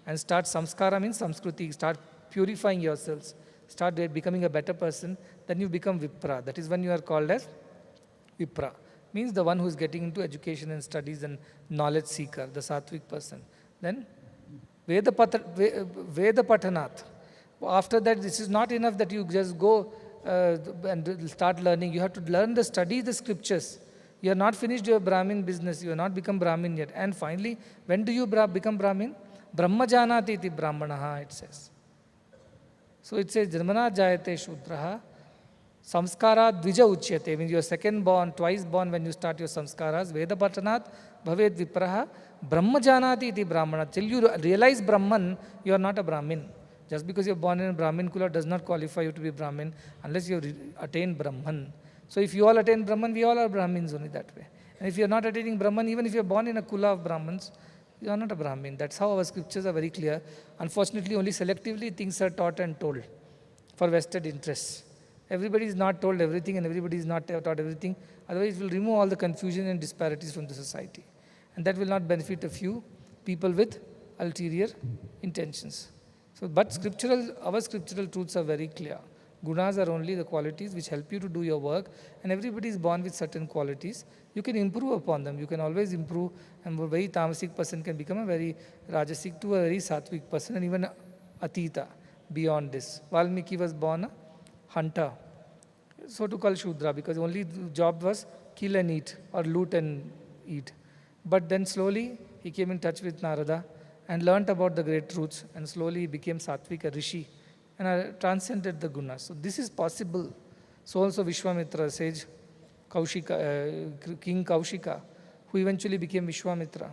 Speaker 4: and start samskara means samskruti, start purifying yourselves, start becoming a better person, then you become Vipra. That is when you are called as Vipra. Means the one who is getting into education and studies and knowledge seeker, the sattvic person. Then Veda Patanat. After that, this is not enough that you just go and start learning. You have to learn study the scriptures. You are not finished your Brahmin business. You have not become Brahmin yet. And finally, when do you become Brahmin? Brahma janati iti brahmanaha, it says. So it says, Janmana jayate Shudraha. Samskara dvija uchyate. Means you are second born, twice born when you start your samskaras. Veda Patanat bhaved vipraha. Brahma janati iti brahmana. Till you realize Brahman, you are not a Brahmin. Just because you are born in a Brahmin kula does not qualify you to be Brahmin unless you have attained Brahman. So if you all attain Brahman, we all are Brahmins only that way. And if you are not attaining Brahman, even if you are born in a kula of Brahmins, you are not a Brahmin. That's how our scriptures are very clear. Unfortunately, only selectively things are taught and told for vested interests. Everybody is not told everything and everybody is not taught everything. Otherwise, it will remove all the confusion and disparities from the society. And that will not benefit a few people with ulterior intentions. So, but our scriptural truths are very clear. Gunas are only the qualities which help you to do your work, and everybody is born with certain qualities. You can improve upon them. You can always improve, and a very tamasic person can become a very rajasic to a very sattvic person, and even atita beyond this. Valmiki was born a hunter, so to call Shudra, because only job was kill and eat, or loot and eat. But then slowly he came in touch with Narada and learnt about the great truths, and slowly he became sattvic, a rishi, and transcended the gunas. So this is possible. So also Vishwamitra, sage Kaushika, King Kaushika, who eventually became Vishwamitra.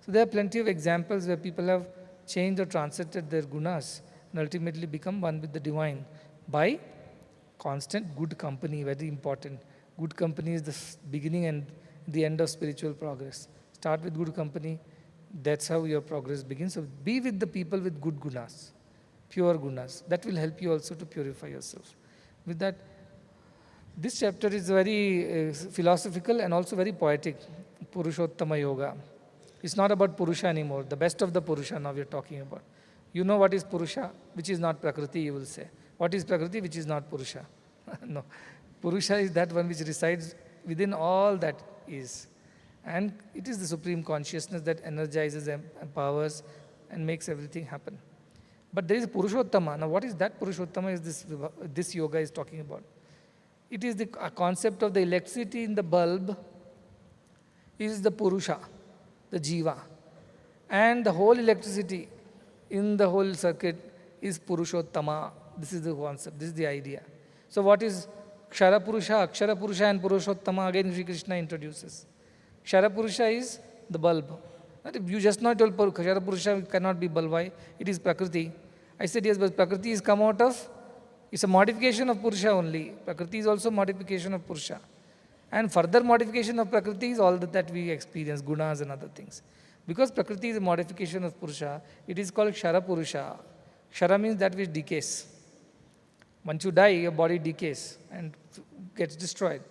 Speaker 4: So there are plenty of examples where people have changed or transcended their gunas and ultimately become one with the divine by constant good company, very important. Good company is the beginning and the end of spiritual progress. Start with good company, that's how your progress begins. So be with the people with good gunas, pure gunas. That will help you also to purify yourself. With that, this chapter is very philosophical and also very poetic. Purushottama Yoga. It's not about Purusha anymore. The best of the Purusha now we are talking about. You know what is Purusha, which is not Prakriti, you will say. What is Prakriti, which is not Purusha? No. Purusha is that one which resides within all that is. And it is the supreme consciousness that energizes, empowers, and makes everything happen. But there is Purushottama. Now what is that Purushottama is this yoga is talking about? It is the concept of the electricity in the bulb is the Purusha, the Jiva. And the whole electricity in the whole circuit is Purushottama. This is the concept, this is the idea. So what is Kshara Purusha, Akshara Purusha and Purushottama? Again Sri Krishna introduces. Kshara Purusha is the bulb. You just not told Kshara Purusha cannot be bulb. Why? It is Prakriti. I said yes, but Prakriti is come out of, it's a modification of Purusha only. Prakriti is also modification of Purusha. And further modification of Prakriti is all that we experience, gunas and other things. Because Prakriti is a modification of Purusha, it is called Kshara Purusha. Kshara means that which decays. Once you die, your body decays and gets destroyed.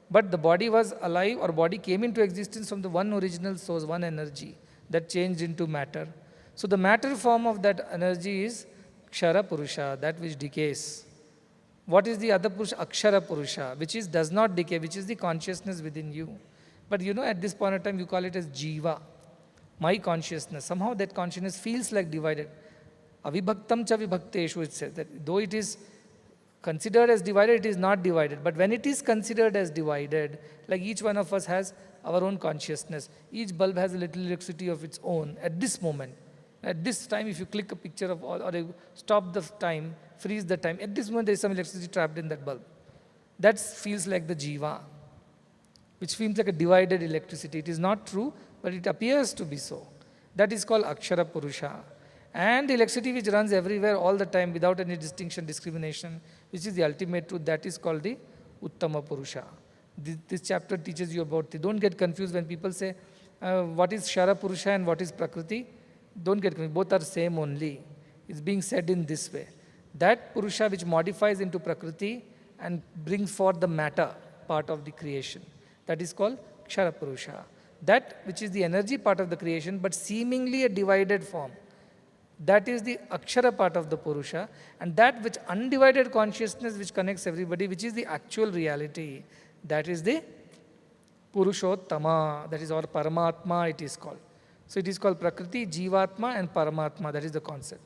Speaker 4: But the body was alive, or body came into existence from the one original source, one energy that changed into matter. So the matter form of that energy is Kshara Purusha, that which decays. What is the other Purusha? Akshara Purusha, which is does not decay, which is the consciousness within you. But at this point of time, you call it as Jiva, my consciousness. Somehow that consciousness feels like divided. Avibhaktam cha vibhakteshu, it says that though it is considered as divided, it is not divided. But when it is considered as divided, like each one of us has our own consciousness. Each bulb has a little electricity of its own at this moment. At this time, if you click a picture of, or you stop the time, freeze the time, at this moment there is some electricity trapped in that bulb. That feels like the Jiva, which feels like a divided electricity. It is not true, but it appears to be so. That is called Akshara Purusha. And the electricity which runs everywhere all the time without any distinction, discrimination, which is the ultimate truth, that is called the Uttama Purusha. This chapter teaches you about it. Don't get confused when people say, what is Shara Purusha and what is Prakriti? Don't get confused. Both are same only. It's being said in this way. That Purusha which modifies into Prakriti and brings forth the matter part of the creation. That is called Kshara Purusha. That which is the energy part of the creation but seemingly a divided form. That is the Akshara part of the Purusha. And that which undivided consciousness which connects everybody, which is the actual reality, that is the Purushottama. That is our Paramatma it is called. So it is called Prakriti, Jivatma and Paramatma. That is the concept.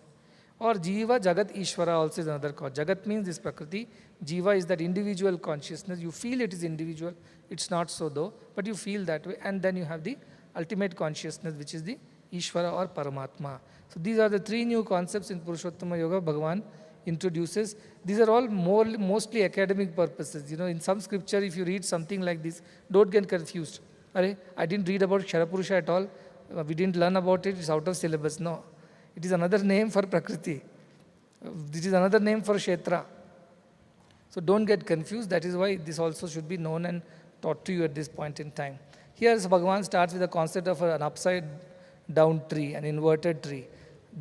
Speaker 4: Or Jiva, Jagat, Ishvara also is another cause. Jagat means this Prakriti. Jiva is that individual consciousness. You feel it is individual. It's not so though, but you feel that way. And then you have the ultimate consciousness, which is the Ishvara or Paramatma. So these are the three new concepts in Purushottama Yoga Bhagavan introduces. These are all mostly academic purposes. In some scripture, if you read something like this, don't get confused. I didn't read about Kshara Purusha at all. We didn't learn about it. It's out of syllabus. No. It is another name for Prakriti. This is another name for Kshetra. So don't get confused. That is why this also should be known and taught to you at this point in time. Here Bhagavan starts with the concept of an upside down tree, an inverted tree.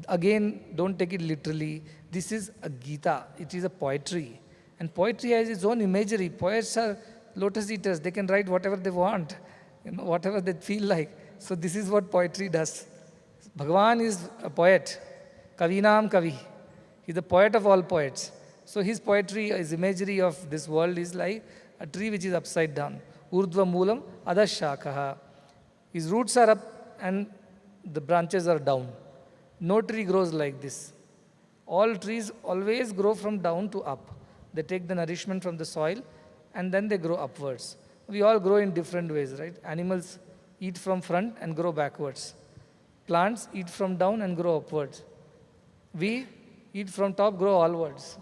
Speaker 4: Again, don't take it literally. This is a Gita. It is a poetry. And poetry has its own imagery. Poets are lotus eaters. They can write whatever they want, whatever they feel like. So this is what poetry does. Bhagavan is a poet. Kavinam Kavi. He's the poet of all poets. So his poetry, his imagery of this world is like a tree which is upside down. Urdhva Moolam Adashakaha. His roots are up and the branches are down. No tree grows like this. All trees always grow from down to up. They take the nourishment from the soil and then they grow upwards. We all grow in different ways, right? Animals eat from front and grow backwards. Plants eat from down and grow upwards. We eat from top, grow allwards.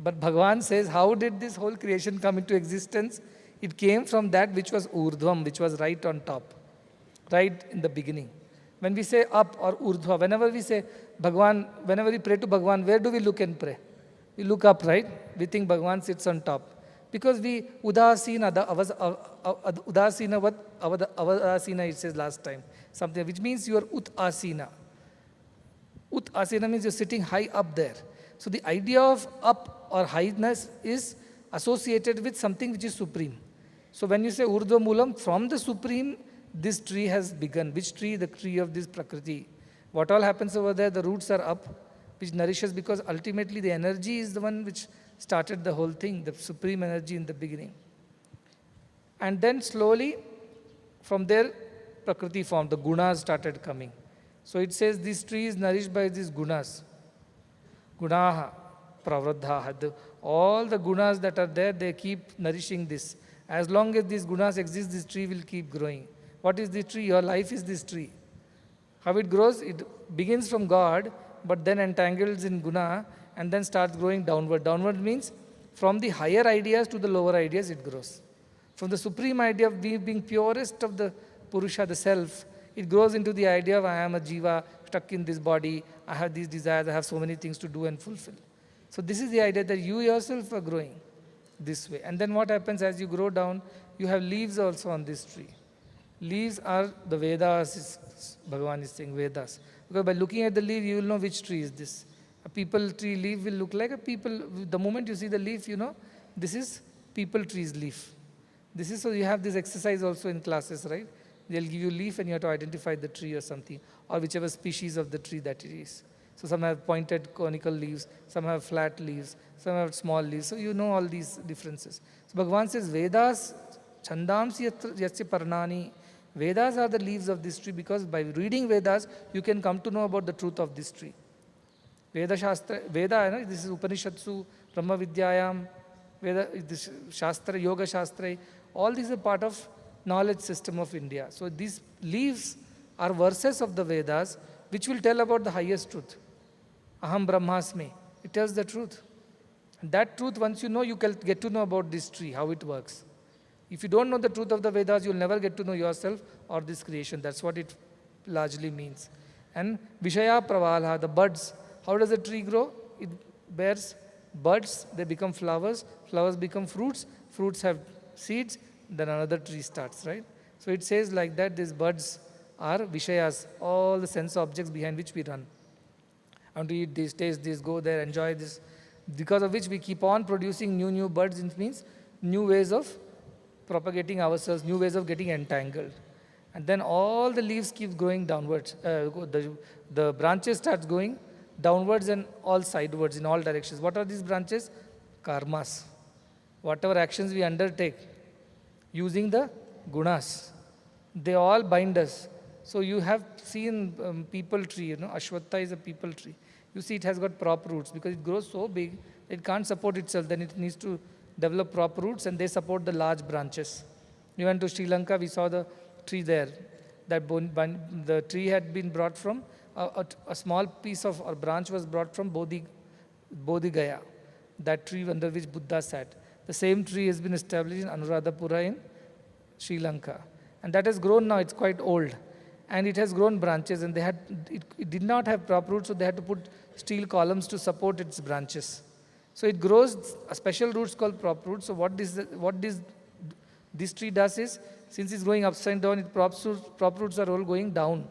Speaker 4: But Bhagavan says, how did this whole creation come into existence? It came from that which was Urdhvam, which was right on top, right in the beginning. When we say up or Urdhva, whenever we say Bhagavan, whenever we pray to Bhagavan, where do we look and pray? We look up, right? We think Bhagavan sits on top. Because we Udasina, Avadasina, it says last time, something which means you are Ut-asina. Ut-asina means you're sitting high up there. So the idea of up or highness is associated with something which is supreme. So when you say Urdhva Moolam, from the supreme, this tree has begun. Which tree? The tree of this Prakriti. What all happens over there? The roots are up, which nourishes, because ultimately the energy is the one which started the whole thing, the supreme energy in the beginning. And then slowly, from there, Prakriti formed, the gunas started coming. So it says this tree is nourished by these gunas. Gunaha, pravradha. All the gunas that are there, they keep nourishing this. As long as these gunas exist, this tree will keep growing. What is this tree? Your life is this tree. How it grows? It begins from God, but then entangles in guna and then starts growing downward. Downward means from the higher ideas to the lower ideas it grows. From the supreme idea of being purest of the Purusha, the self, it grows into the idea of I am a jiva stuck in this body, I have these desires, I have so many things to do and fulfill. So this is the idea that you yourself are growing this way. And then what happens as you grow down, you have leaves also on this tree. Leaves are the Vedas, Bhagavan is saying Vedas. Because by looking at the leaf, you will know which tree is this. A people tree leaf will look like a people. The moment you see the leaf, you know, this is people tree's leaf. This is, so you have this exercise also in classes, right? They'll give you leaf and you have to identify the tree or something, or whichever species of the tree that it is. So some have pointed conical leaves, some have flat leaves, some have small leaves. So you know all these differences. So Bhagavan says, Vedas, Chandamsi Yasya Parnani. Vedas are the leaves of this tree, because by reading Vedas, you can come to know about the truth of this tree. Veda Shastra, Veda, this is Upanishatsu, Brahma Vidyayam, Veda, this Shastra, Yoga Shastra, all these are part of knowledge system of India. So these leaves are verses of the Vedas which will tell about the highest truth. Aham Brahmasmi. It tells the truth. And that truth, once you know, you can get to know about this tree, how it works. If you don't know the truth of the Vedas, you'll never get to know yourself or this creation. That's what it largely means. And Vishaya Pravalha, the buds. How does a tree grow? It bears buds, they become flowers, flowers become fruits, fruits have seeds, then another tree starts, right? So it says like that, these buds are Vishayas, all the sense objects behind which we run. And to eat this, taste this, go there, enjoy this. Because of which we keep on producing new buds, it means new ways of propagating ourselves, new ways of getting entangled. And then all the leaves keep going downwards. The branches starts going downwards and all sidewards in all directions. What are these branches? Karmas. Whatever actions we undertake using the gunas, they all bind us. So you have seen people tree, Ashwatha is a people tree. You see it has got prop roots because it grows so big, it can't support itself. Then it needs to develop prop roots and they support the large branches. We went to Sri Lanka, we saw the tree there. The tree had been brought from, a small piece of, or branch was brought from Bodhi Gaya, that tree under which Buddha sat. The same tree has been established in Anuradhapura in Sri Lanka. And that has grown now, it's quite old. And it has grown branches and it did not have prop roots, so they had to put steel columns to support its branches. So it grows a special roots called prop roots. So what this tree does is, since it's going upside down, its prop roots are all going down.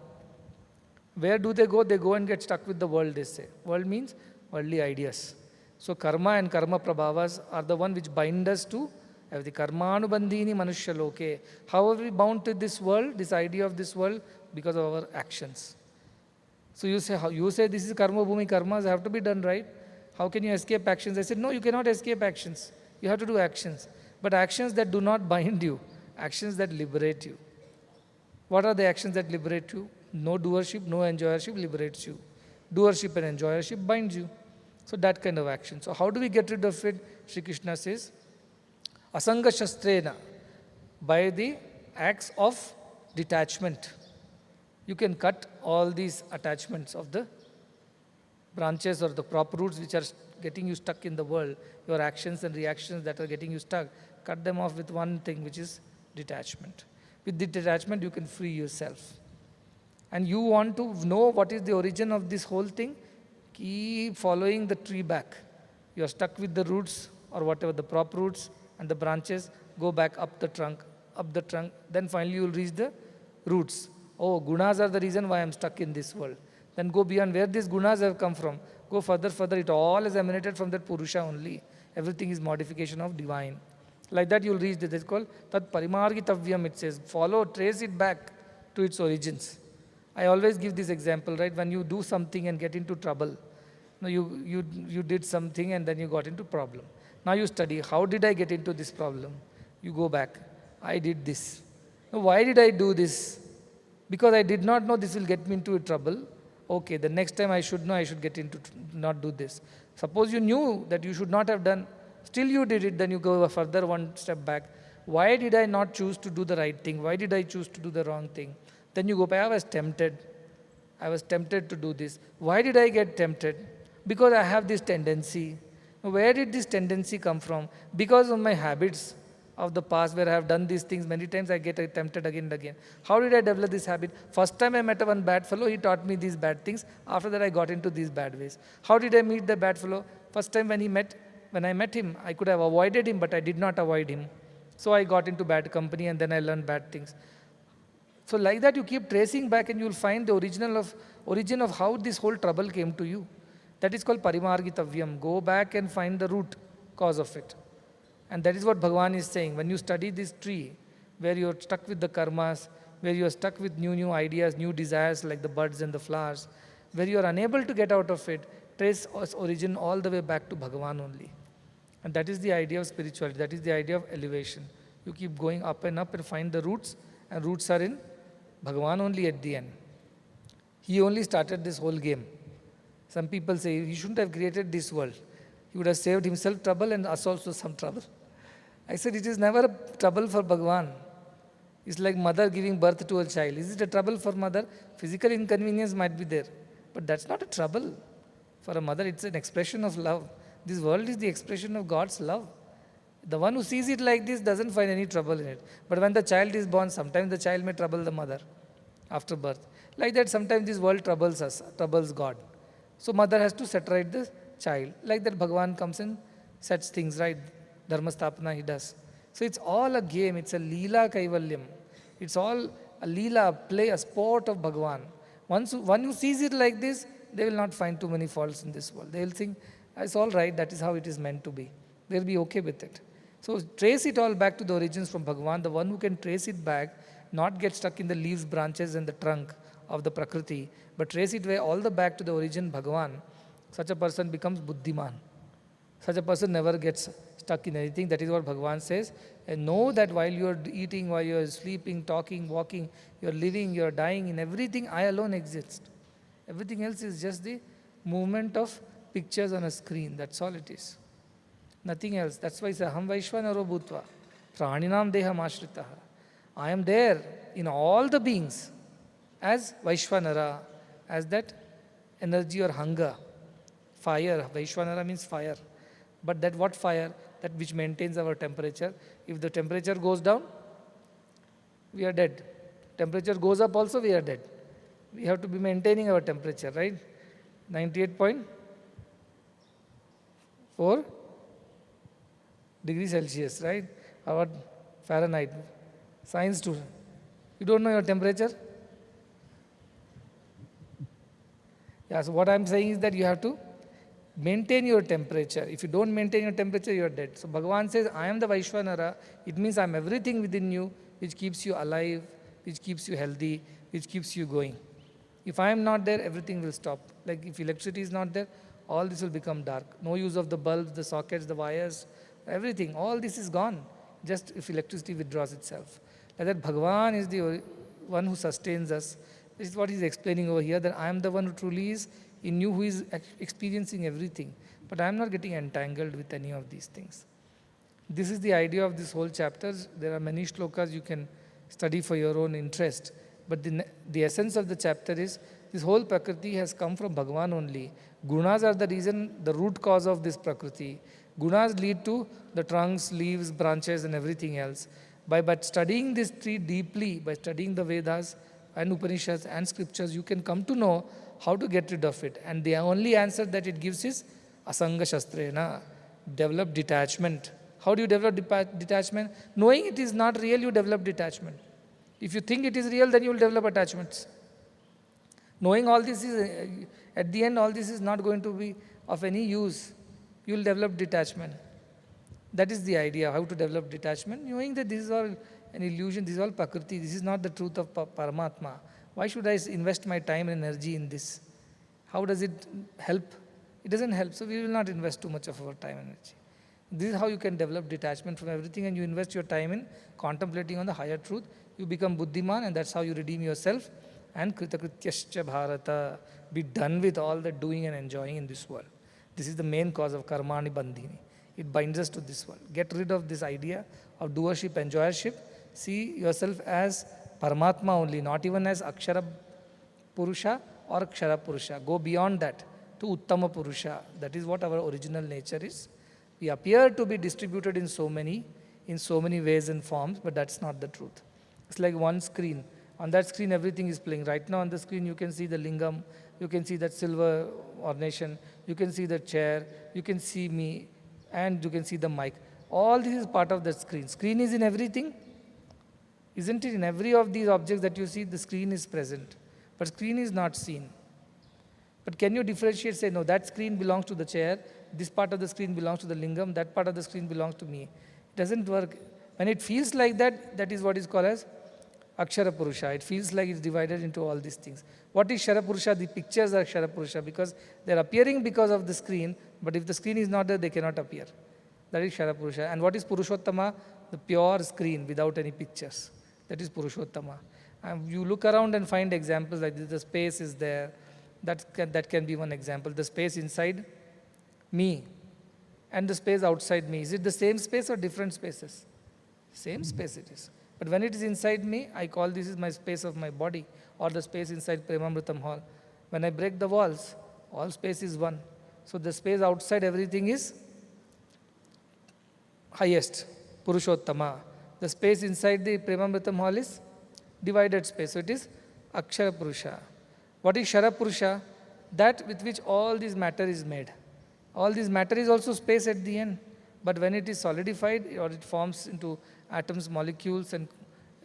Speaker 4: Where do they go? They go and get stuck with the world, they say. World means worldly ideas. So karma and karma prabhavas are the one which bind us to the karmanubandhini manushya loke. How are we bound to this world, this idea of this world? Because of our actions. So you say this is karma bhumi, karmas have to be done, right? How can you escape actions? I said, no, you cannot escape actions. You have to do actions. But actions that do not bind you, actions that liberate you. What are the actions that liberate you? No doership, no enjoyership liberates you. Doership and enjoyership binds you. So that kind of action. So how do we get rid of it? Sri Krishna says, Asanga Shastrena, by the acts of detachment. You can cut all these attachments of the branches or the prop roots which are getting you stuck in the world, your actions and reactions that are getting you stuck, cut them off with one thing, which is detachment. With the detachment, you can free yourself. And you want to know what is the origin of this whole thing? Keep following the tree back. You are stuck with the roots or whatever, the prop roots and the branches, go back up the trunk, then finally you will reach the roots. Oh, gunas are the reason why I am stuck in this world. Then go beyond where these gunas have come from. Go further, it all is emanated from that Purusha only. Everything is modification of divine. Like that you will reach this. It's called Tat Parimargitavyam, it says. Follow, trace it back to its origins. I always give this example, right? When you do something and get into trouble, you did something and then you got into problem. Now you study, how did I get into this problem? You go back, I did this. Now, why did I do this? Because I did not know this will get me into trouble. Okay, the next time I should know I should get into, not do this. Suppose you knew that you should not have done, still you did it, then you go further one step back. Why did I not choose to do the right thing? Why did I choose to do the wrong thing? Then you go back, I was tempted to do this. Why did I get tempted? Because I have this tendency. Where did this tendency come from? Because of my habits of the past where I have done these things many times, I get tempted again and again. How did I develop this habit? First time I met one bad fellow, he taught me these bad things. After that I got into these bad ways. How did I meet the bad fellow? First time when I met him, I could have avoided him, but I did not avoid him. So I got into bad company and then I learned bad things. So like that you keep tracing back and you will find the origin of how this whole trouble came to you. That is called Parimargitavyam. Go back and find the root cause of it. And that is what Bhagavan is saying. When you study this tree, where you are stuck with the karmas, where you are stuck with new ideas, new desires like the buds and the flowers, Where you are unable to get out of it, trace its origin all the way back to Bhagavan only. And that is the idea of spirituality. That is the idea of elevation. You keep going up and find the roots, and roots are in Bhagavan only at the end. He only started this whole game. Some people say he shouldn't have created this world. He would have saved himself trouble and us also some trouble. I said it is never a trouble for Bhagavan. It's like mother giving birth to a child. Is it a trouble for mother? Physical inconvenience might be there, but that's not a trouble. For a mother, it's an expression of love. This world is the expression of God's love. The one who sees it like this doesn't find any trouble in it. But when the child is born, sometimes the child may trouble the mother after birth. Like that, sometimes this world troubles us, troubles God. So mother has to set right the child. Like that, Bhagavan comes and sets things right. Dharmastapana he does. So it's all a game. It's a Leela Kaivalyam. It's all a Leela, a play, a sport of Bhagavan. One who sees it like this, they will not find too many faults in this world. They will think, it's all right, that is how it is meant to be. They will be okay with it. So trace it all back to the origins from Bhagavan. The one who can trace it back, not get stuck in the leaves, branches and the trunk of the Prakriti, but trace it all the back to the origin Bhagavan, such a person becomes Buddhiman. Such a person never gets stuck in anything. That is what Bhagavan says. And know that while you are eating, while you are sleeping, talking, walking, you are living, you are dying, in everything I alone exist. Everything else is just the movement of pictures on a screen. That's all it is. Nothing else. That's why it's Aham Vaishvanaro Bhutva. Praninam Deham Ashritaha. I am there in all the beings as Vaishvanara, as that energy or hunger. Fire. Vaishvanara means fire. But that what fire? That which maintains our temperature. If the temperature goes down, we are dead. Temperature goes up also, we are dead. We have to be maintaining our temperature, right? 98.4 degrees Celsius, right? Our Fahrenheit. Science student. You don't know your temperature? Yeah, so what I am saying is that you have to maintain your temperature. If you don't maintain your temperature, you are dead. So Bhagavan says, I am the Vaishvanara. It means I am everything within you which keeps you alive, which keeps you healthy, which keeps you going. If I am not there, everything will stop. Like if electricity is not there, all this will become dark. No use of the bulbs, the sockets, the wires, everything. All this is gone, just if electricity withdraws itself. Like that Bhagavan is the one who sustains us. This is what he is explaining over here, that I am the one who truly is in you, who is experiencing everything. But I am not getting entangled with any of these things. This is the idea of this whole chapter. There are many shlokas you can study for your own interest. But the essence of the chapter is, this whole Prakriti has come from Bhagavan only. Gunas are the reason, the root cause of this Prakriti. Gunas lead to the trunks, leaves, branches and everything else. By studying this tree deeply, by studying the Vedas and Upanishads and scriptures, you can come to know how to get rid of it. And the only answer that it gives is Asanga Shastrena, develop detachment. How do you develop detachment? Knowing it is not real, you develop detachment. If you think it is real, then you will develop attachments. Knowing all this is, at the end, all this is not going to be of any use. You will develop detachment. That is the idea, how to develop detachment. Knowing that this is all an illusion, this is all Prakriti, this is not the truth of Paramatma. Why should I invest my time and energy in this? How does it help? It doesn't help, so we will not invest too much of our time and energy. This is how you can develop detachment from everything, and you invest your time in contemplating on the higher truth. You become Buddhiman, and that's how you redeem yourself. And Kritakrityascha Bharata, be done with all the doing and enjoying in this world. This is the main cause of Karmani Bandhini. It binds us to this world. Get rid of this idea of doership, enjoyership. See yourself as Paramatma only, not even as Akshara Purusha or Akshara Purusha. Go beyond that to Uttama Purusha. That is what our original nature is. We appear to be distributed in so many ways and forms, but that's not the truth. It's like one screen. On that screen, everything is playing. Right now on the screen, you can see the lingam, you can see that silver ornation, you can see the chair, you can see me, and you can see the mic. All this is part of that screen. Screen is in everything. Isn't it? In every of these objects that you see, the screen is present. But screen is not seen. But can you differentiate, say, no, that screen belongs to the chair, this part of the screen belongs to the lingam, that part of the screen belongs to me. It doesn't work. When it feels like that, that is what is called as Akshara Purusha. It feels like it's divided into all these things. What is Shara Purusha? The pictures are Shara Purusha because they're appearing because of the screen, but if the screen is not there, they cannot appear. That is Shara Purusha. And what is Purushottama? The pure screen without any pictures. That is Purushottama. And you look around and find examples like this. The space is there. That can be one example. The space inside me and the space outside me. Is it the same space or different spaces? Same space it is. But when it is inside me, I call this is my space of my body or the space inside Premamrutham hall. When I break the walls, all space is one. So the space outside everything is highest, Purushottama. The space inside the Premamrutham hall is divided space. So it is Akshara Purusha. What is Shara Purusha? That with which all this matter is made. All this matter is also space at the end. But when it is solidified or it forms into atoms, molecules and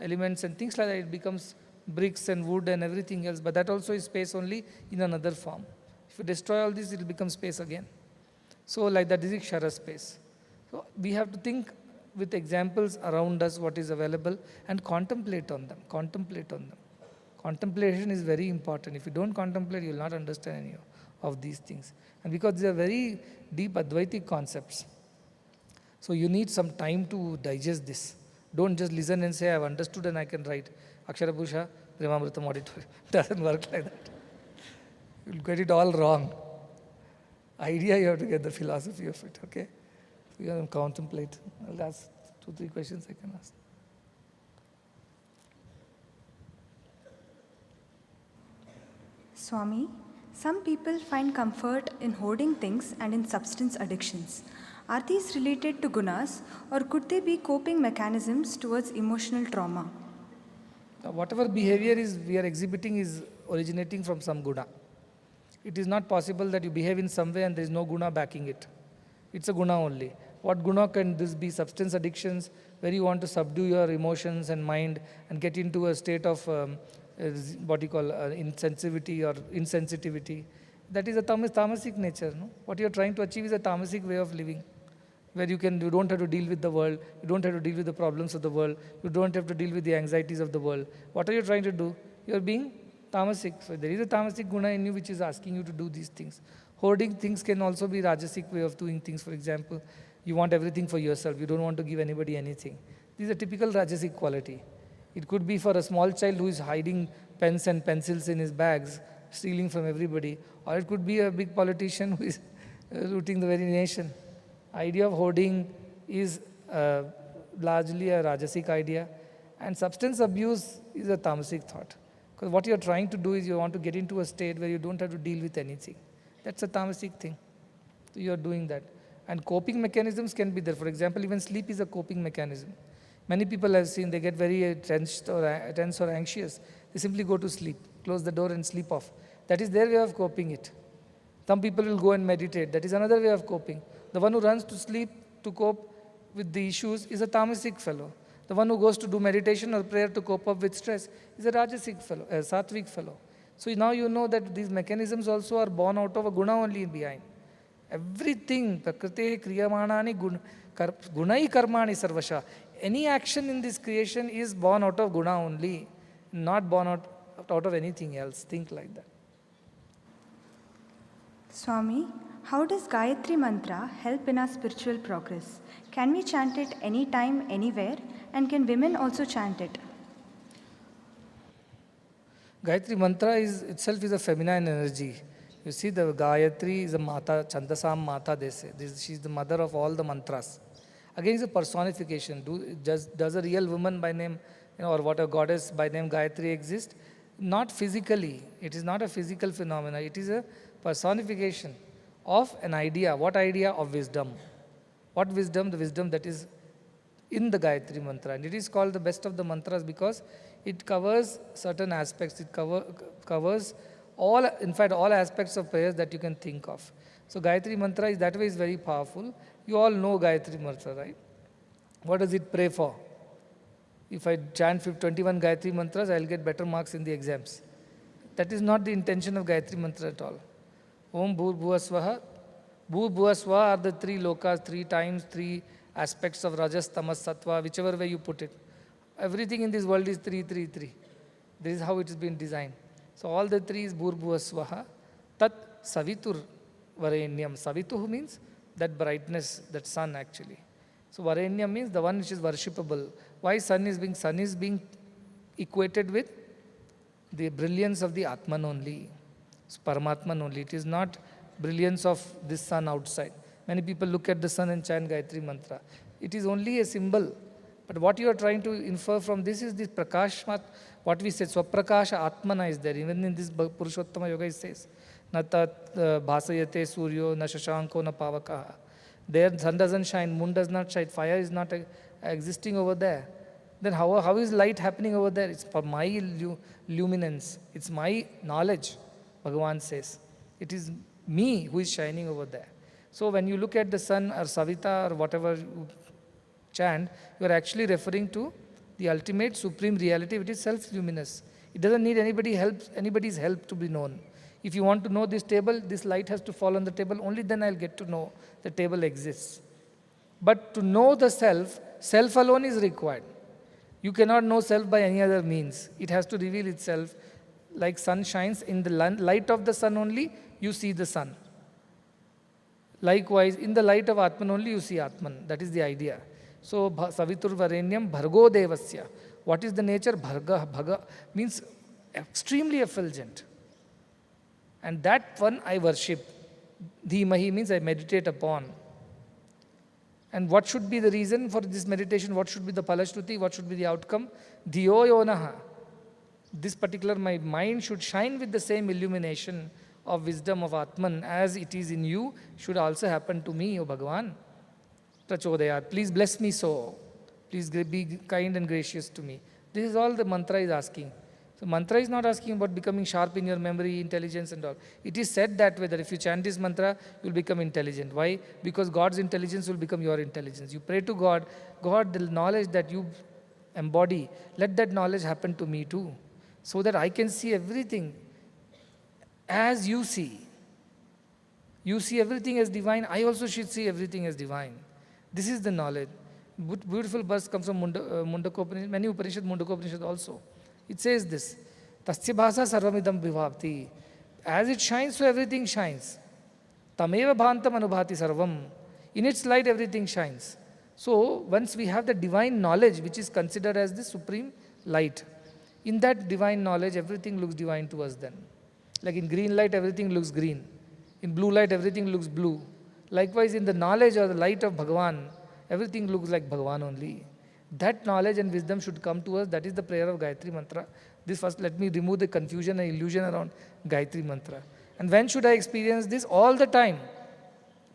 Speaker 4: elements and things like that, it becomes bricks and wood and everything else. But that also is space only in another form. If you destroy all this, it will become space again. So like that, this is Shara space. So we have to think with examples around us what is available and contemplate on them. Contemplate on them. Contemplation is very important. If you don't contemplate, you will not understand any of these things. And because these are very deep Advaitic concepts, so you need some time to digest this. Don't just listen and say, I have understood and I can write. Akshara Purusha, Premamrutham Auditorium. Doesn't work like that. You'll get it all wrong. Idea, you have to get the philosophy of it, okay? So you have to contemplate. I'll ask 2-3 questions I can ask.
Speaker 2: Swami, some people find comfort in hoarding things and in substance addictions. Are these related to gunas or could they be coping mechanisms towards emotional trauma?
Speaker 4: Whatever behavior is we are exhibiting is originating from some guna. It is not possible that you behave in some way and there is no guna backing it. It's a guna only. What guna can this be? Substance addictions, where you want to subdue your emotions and mind and get into a state of insensitivity or insensitivity. That is a tamasic nature. No? What you are trying to achieve is a tamasic way of living, where you don't have to deal with the world, you don't have to deal with the problems of the world, you don't have to deal with the anxieties of the world. What are you trying to do? You are being tamasic. So there is a tamasic guna in you which is asking you to do these things. Hoarding things can also be rajasic way of doing things. For example, you want everything for yourself, you don't want to give anybody anything. This is a typical rajasic quality. It could be for a small child who is hiding pens and pencils in his bags, stealing from everybody, or it could be a big politician who is looting the very nation. Idea of hoarding is largely a rajasic idea, and substance abuse is a tamasic thought. Because what you are trying to do is you want to get into a state where you don't have to deal with anything. That's a tamasic thing. So you are doing that. And coping mechanisms can be there. For example, even sleep is a coping mechanism. Many people I've seen, they get very tense or anxious. They simply go to sleep, close the door and sleep off. That is their way of coping it. Some people will go and meditate. That is another way of coping. The one who runs to sleep to cope with the issues is a tamasic fellow. The one who goes to do meditation or prayer to cope up with stress is a rajasic fellow, a sattvic fellow. So now you know that these mechanisms also are born out of a guna only behind. Everything, prakriti kriyamanani gunai karmani sarvasha. Any action in this creation is born out of guna only, not born out of anything else. Think like that.
Speaker 2: Swami, how does Gayatri Mantra help in our spiritual progress? Can we chant it anytime, anywhere? And can women also chant it?
Speaker 4: Gayatri Mantra itself is a feminine energy. You see, the Gayatri is a Mata, Chandasam Mata, they say. She is the mother of all the mantras. Again, it's a personification. Does a real woman by name, or what a goddess by name Gayatri exist? Not physically. It is not a physical phenomenon. It is a personification of an idea. What idea? Of wisdom. What wisdom? The wisdom that is in the Gayatri Mantra. And it is called the best of the mantras because it covers certain aspects. It covers all aspects of prayers that you can think of. So Gayatri Mantra is that way is very powerful. You all know Gayatri Mantra, right? What does it pray for? If I chant 21 Gayatri Mantras, I will get better marks in the exams. That is not the intention of Gayatri Mantra at all. Om Bhur Bhuva Swaha. Bhur Bhuva Swaha are the 3 lokas, 3 times, 3 aspects of Rajas, Tamas, Sattva, whichever way you put it. Everything in this world is 3, 3, 3. This is how it has been designed. So all the three is Bhurbhuvasvaha. Tat Savitur Varenyam. Savituh means that brightness, that sun actually. So Varenyam means the one which is worshipable. Why sun is being equated with the brilliance of the Atman only. It's Paramatman only. It is not brilliance of this sun outside. Many people look at the sun and chant Gayatri mantra. It is only a symbol. But what you are trying to infer from this is this Prakashmat, what we said, Swaprakasha Atmana is there. Even in this Purushottama Yoga it says, Na tat bhasayate suryo na shashanko na pavakaha. There sun doesn't shine, moon does not shine, fire is not existing over there. Then how is light happening over there? It's for my luminance. It's my knowledge, Bhagavan says. It is me who is shining over there. So when you look at the sun or Savita or whatever you chant, you are actually referring to the ultimate supreme reality which is self-luminous. It doesn't need anybody's help to be known. If you want to know this table, this light has to fall on the table, only then I'll get to know the table exists. But to know the self alone is required. You cannot know self by any other means. It has to reveal itself. Like sun shines, in the light of the sun only, you see the sun. Likewise, in the light of Atman only, you see Atman. That is the idea. So, Savitur Varenyam Bhargo Devasya. What is the nature? Bhaga means extremely effulgent. And that one I worship. Dhimahi means I meditate upon. And what should be the reason for this meditation? What should be the palashruti? What should be the outcome? Dhiyo yonaha. This particular, my mind should shine with the same illumination of wisdom of Atman as it is in you, should also happen to me, O Bhagavan. Prachodayat. Please bless me so. Please be kind and gracious to me. This is all the mantra is asking. So mantra is not asking about becoming sharp in your memory, intelligence and all. It is said that way that if you chant this mantra, you will become intelligent. Why? Because God's intelligence will become your intelligence. You pray to God, God, the knowledge that you embody, let that knowledge happen to me too. So that I can see everything as you see. You see everything as divine, I also should see everything as divine. This is the knowledge. Beautiful verse comes from Mundaka Upanishad, many Upanishad, Mundaka Upanishad also. It says this, Tasya bhasa sarvamidam vibhavati. As it shines, so everything shines. Tameva bhantam anubhati sarvam. In its light, everything shines. So, once we have the divine knowledge, which is considered as the supreme light, in that divine knowledge, everything looks divine to us then. Like in green light, everything looks green. In blue light, everything looks blue. Likewise, in the knowledge or the light of Bhagavan, everything looks like Bhagavan only. That knowledge and wisdom should come to us. That is the prayer of Gayatri Mantra. This first, let me remove the confusion and illusion around Gayatri Mantra. And when should I experience this? All the time.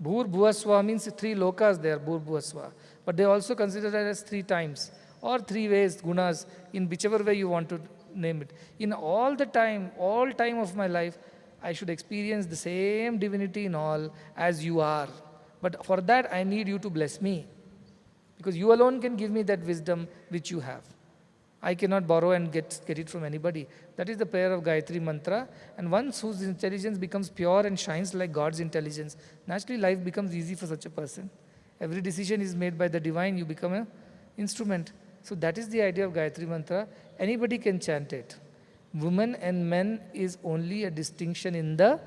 Speaker 4: Bhur Bhuvaswa means three lokas there, Bhur Bhuvaswa. But they also consider it as 3 times or 3 ways, gunas, in whichever way you want to name it. In all time of my life, I should experience the same divinity in all as you are. But for that, I need you to bless me. Because you alone can give me that wisdom which you have. I cannot borrow and get it from anybody. That is the prayer of Gayatri Mantra. And once whose intelligence becomes pure and shines like God's intelligence, naturally life becomes easy for such a person. Every decision is made by the divine, you become an instrument. So that is the idea of Gayatri Mantra. Anybody can chant it. Women and men is only a distinction in the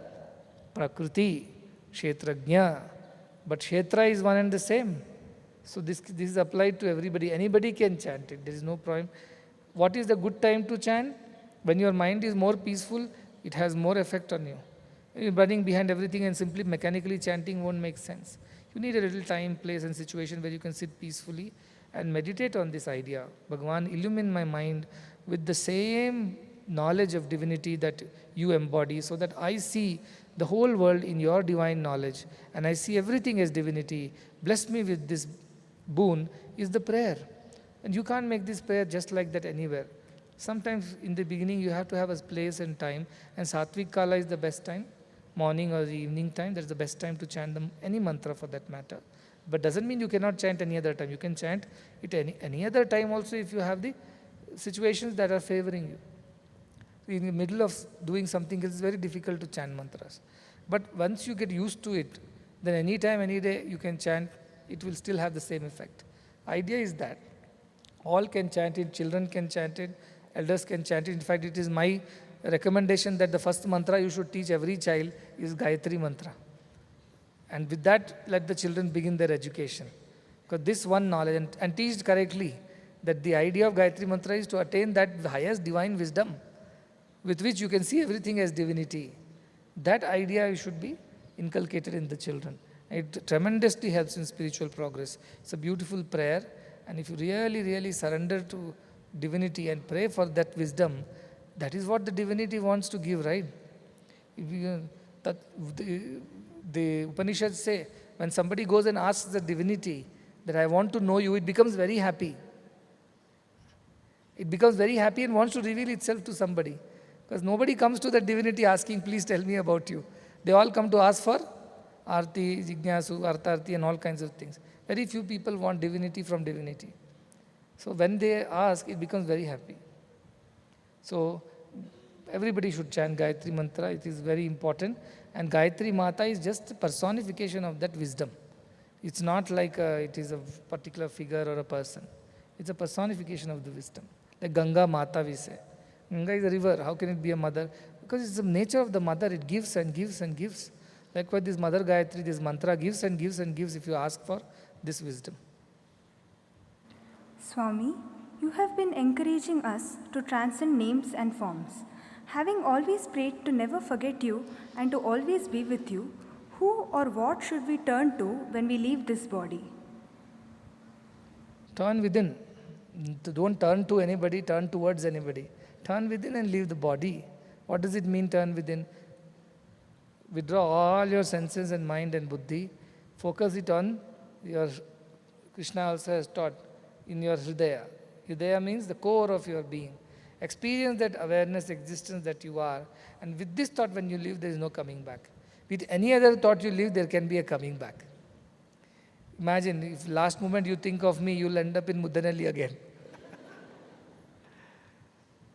Speaker 4: Prakriti, Kshetrajna. But Kshetra is one and the same. So this is applied to everybody. Anybody can chant it. There is no problem. What is the good time to chant? When your mind is more peaceful, it has more effect on you. You're running behind everything and simply mechanically chanting won't make sense. You need a little time, place and situation where you can sit peacefully and meditate on this idea. Bhagavan, illumine my mind with the same knowledge of divinity that you embody so that I see the whole world in your divine knowledge and I see everything as divinity. Bless me with this boon is the prayer. And you can't make this prayer just like that anywhere. Sometimes in the beginning you have to have a place and time, and Satvik Kala is the best time, morning or the evening time, that's the best time to chant any mantra for that matter. But doesn't mean you cannot chant any other time. You can chant it any other time also if you have the situations that are favoring you. In the middle of doing something, it's very difficult to chant mantras. But once you get used to it, then any time, any day you can chant, it will still have the same effect. Idea is that. All can chant it, children can chant it, elders can chant it. In fact, it is my recommendation that the first mantra you should teach every child is Gayatri mantra. And with that, let the children begin their education. Because this one knowledge, and teach correctly, that the idea of Gayatri mantra is to attain that highest divine wisdom with which you can see everything as divinity. That idea should be inculcated in the children. It tremendously helps in spiritual progress. It's a beautiful prayer, and if you really, really surrender to divinity and pray for that wisdom, that is what the divinity wants to give, right? If you, the Upanishads say, when somebody goes and asks the divinity that I want to know you, it becomes very happy. It becomes very happy and wants to reveal itself to somebody. Because nobody comes to the divinity asking, please tell me about you. They all come to ask for Arti, Jignasu, Artharti and all kinds of things. Very few people want divinity from divinity. So when they ask, it becomes very happy. So everybody should chant Gayatri Mantra. It is very important. And Gayatri Mata is just a personification of that wisdom. It's not like it is a particular figure or a person. It's a personification of the wisdom. Like Ganga Mata we say. Ganga is a river. How can it be a mother? Because it's the nature of the mother. It gives and gives and gives. Likewise, this Mother Gayatri, this mantra gives and gives and gives if you ask for this wisdom.
Speaker 2: Swami, you have been encouraging us to transcend names and forms. Having always prayed to never forget you and to always be with you, who or what should we turn to when we leave this body?
Speaker 4: Turn within. Don't turn to anybody, turn towards anybody. Turn within and leave the body. What does it mean, turn within? Withdraw all your senses and mind and buddhi. Focus it on your, Krishna also has taught, in your Hridaya. Hridaya means the core of your being. Experience that awareness, existence that you are. And with this thought, when you leave, there is no coming back. With any other thought you leave, there can be a coming back. Imagine, if last moment you think of me, you'll end up in Muddenahalli again.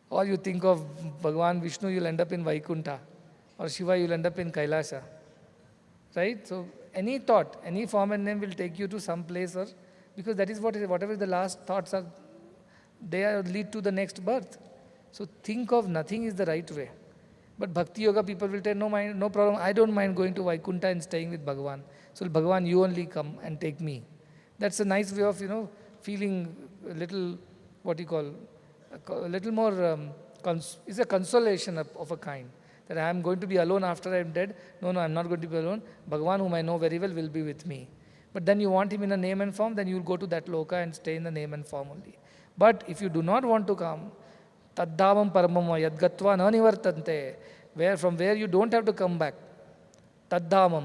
Speaker 4: Or you think of Bhagavan Vishnu, you'll end up in Vaikuntha. Or Shiva, you'll end up in Kailasha. Right? So any thought, any form and name will take you to some place, or because that is whatever the last thoughts are, they lead to the next birth. So think of nothing is the right way. But Bhakti Yoga people will tell, no problem, I don't mind going to Vaikuntha and staying with Bhagavan. So Bhagavan, you only come and take me. That's a nice way of, feeling a little, a little more, it's a consolation of a kind. That I am going to be alone after I am dead. No, I'm not going to be alone. Bhagavan, whom I know very well, will be with me. But then you want him in a name and form, then you will go to that loka and stay in the name and form only. But if you do not want to come, taddhamam paramam yadgatva na nivartante, from where you don't have to come back. Taddhamam,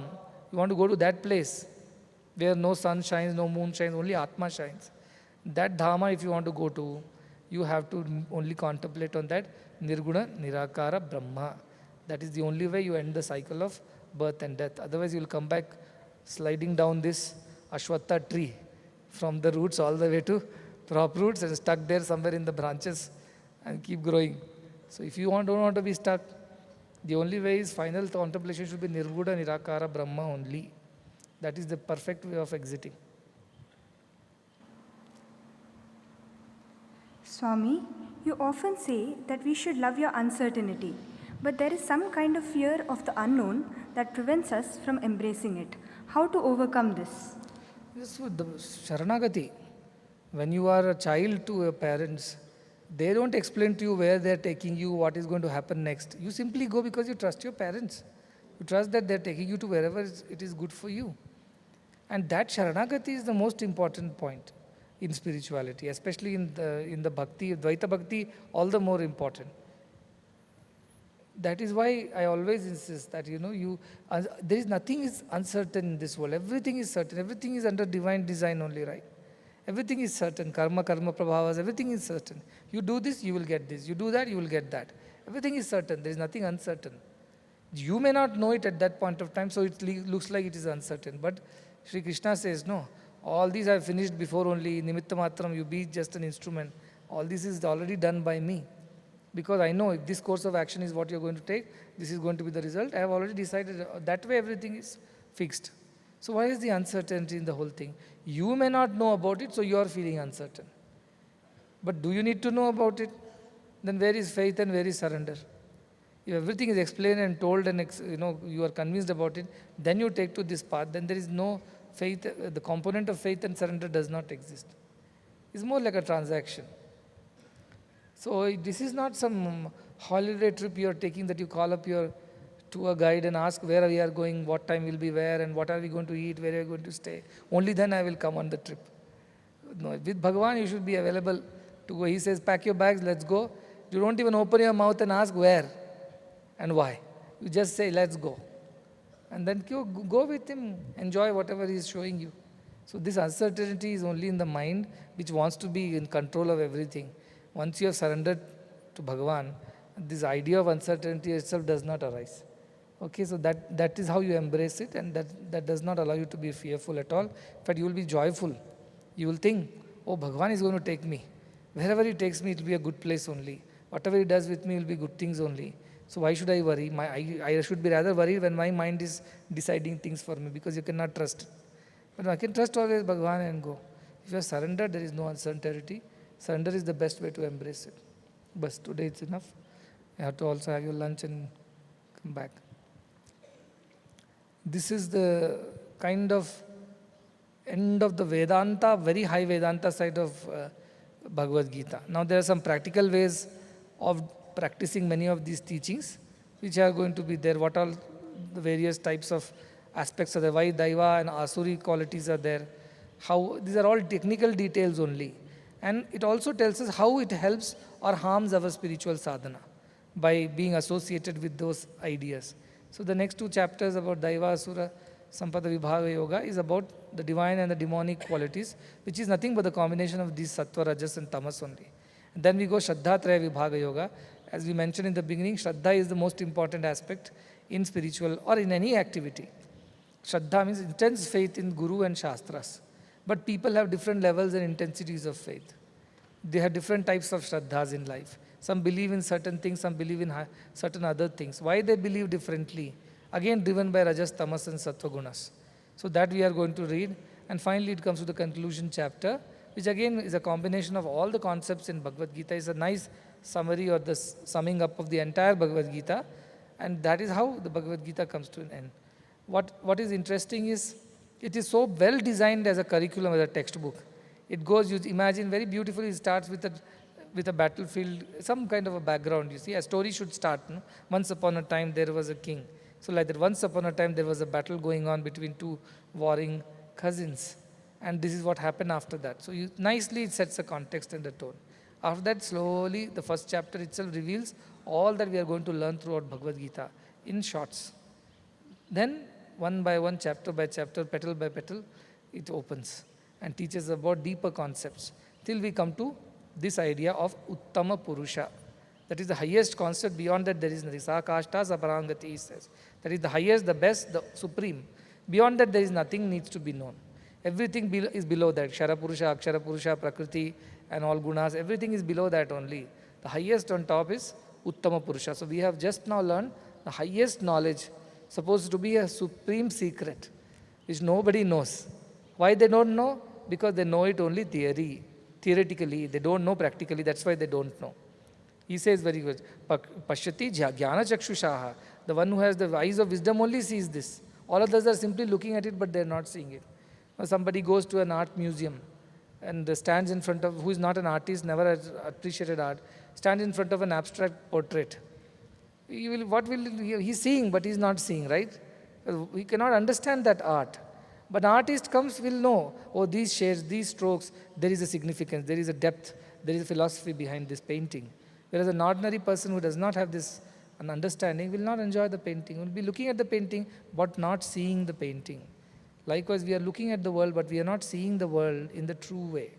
Speaker 4: you want to go to that place where no sun shines, no moon shines, only Atma shines. That Dhamma, if you want to go to, you have to only contemplate on that Nirguna Nirakara Brahma. That is the only way you end the cycle of birth and death. Otherwise, you will come back sliding down this Ashwatha tree from the roots all the way to top roots and stuck there somewhere in the branches and keep growing. So if you don't want to be stuck, the only way is final contemplation should be Nirguna Nirakara Brahma only. That is the perfect way of exiting.
Speaker 2: Swami, you often say that we should love your uncertainty, but there is some kind of fear of the unknown that prevents us from embracing it. How to overcome this?
Speaker 4: This is the Sharanagati. When you are a child to your parents, they don't explain to you where they are taking you, what is going to happen next. You simply go because you trust your parents. You trust that they are taking you to wherever it is good for you. And that Sharanagati is the most important point in spirituality, especially in the Bhakti, Dvaita Bhakti, all the more important. That is why I always insist that, there is nothing is uncertain in this world. Everything is certain. Everything is under divine design only, right? Everything is certain. Karma prabhavas, everything is certain. You do this, you will get this. You do that, you will get that. Everything is certain. There is nothing uncertain. You may not know it at that point of time, so it looks like it is uncertain. But Sri Krishna says, no, all these I have finished before only. Nimitta matram, you be just an instrument. All this is already done by me. Because I know if this course of action is what you are going to take, this is going to be the result. I have already decided. That way everything is fixed. So why is the uncertainty in the whole thing? You may not know about it, so you are feeling uncertain. But do you need to know about it? Then where is faith and where is surrender? If everything is explained and told and you are convinced about it, then you take to this path, then there is no faith, the component of faith and surrender does not exist. It's more like a transaction. So this is not some holiday trip you are taking that you call up your tour guide and ask where we are going, what time will be where, and what are we going to eat, where are we going to stay. Only then I will come on the trip. No, with Bhagavan you should be available to go. He says, pack your bags, let's go. You don't even open your mouth and ask where and why. You just say, let's go. And then go with him, enjoy whatever he is showing you. So this uncertainty is only in the mind which wants to be in control of everything. Once you have surrendered to Bhagavan, this idea of uncertainty itself does not arise. Okay, so that is how you embrace it, and that does not allow you to be fearful at all. In fact, you will be joyful. You will think, oh, Bhagavan is going to take me. Wherever he takes me, it will be a good place only. Whatever he does with me will be good things only. So why should I worry? I should be rather worried when my mind is deciding things for me, because you cannot trust. But I can trust always Bhagavan and go. If you are surrendered, there is no uncertainty. Surrender is the best way to embrace it. But today it's enough. You have to also have your lunch and come back. This is the kind of end of the Vedanta, very high Vedanta side of Bhagavad Gita. Now there are some practical ways of practicing many of these teachings, which are going to be there. What all the various types of aspects of the why Daiva and Asuri qualities are there. How these are all technical details only. And it also tells us how it helps or harms our spiritual sadhana by being associated with those ideas. So the next two chapters about Daiva, Asura, Sampada Vibhaga Yoga is about the divine and the demonic qualities, which is nothing but the combination of these Sattva, Rajas and Tamas only. And then we go Shraddha Traya Vibhaga Yoga. As we mentioned in the beginning, Shraddha is the most important aspect in spiritual or in any activity. Shraddha means intense faith in Guru and Shastras. But people have different levels and intensities of faith. They have different types of Shraddhas in life. Some believe in certain things, some believe in certain other things. Why they believe differently? Again, driven by Rajas, Tamas and Sattva Gunas. So that we are going to read. And finally, it comes to the conclusion chapter, which again is a combination of all the concepts in Bhagavad Gita. It's a nice summary or the summing up of the entire Bhagavad Gita. And that is how the Bhagavad Gita comes to an end. What is interesting is, it is so well designed as a curriculum, as a textbook. It goes, you imagine very beautifully, it starts with a battlefield, some kind of a background, you see. A story should start. No? Once upon a time there was a king. So like that, once upon a time there was a battle going on between two warring cousins. And this is what happened after that. So nicely it sets a context and a tone. After that, slowly, the first chapter itself reveals all that we are going to learn throughout Bhagavad Gita in shorts. Then, one by one, chapter by chapter, petal by petal, it opens and teaches about deeper concepts till we come to this idea of Uttama Purusha. That is the highest concept. Beyond that, there is nothing. Sakashta Saparangati, he says. That is the highest, the best, the supreme. Beyond that, there is nothing needs to be known. Everything is below that. Kshara Purusha, Akshara Purusha, Prakriti, and all gunas. Everything is below that only. The highest on top is Uttama Purusha. So we have just now learned the highest knowledge, supposed to be a supreme secret, which nobody knows. Why they don't know? Because they know it only theoretically. They don't know practically. That's why they don't know. He says very good. Pashyati jnana chakshushaha. The one who has the eyes of wisdom only sees this. All others are simply looking at it, but they are not seeing it. Now somebody goes to an art museum and stands in front of, who is not an artist, never has appreciated art, stands in front of an abstract portrait. He's seeing, but he's not seeing, right? We cannot understand that art. But an artist will know, oh, these shades, these strokes, there is a significance, there is a depth, there is a philosophy behind this painting. Whereas an ordinary person who does not have this an understanding will not enjoy the painting, will be looking at the painting, but not seeing the painting. Likewise, we are looking at the world, but we are not seeing the world in the true way,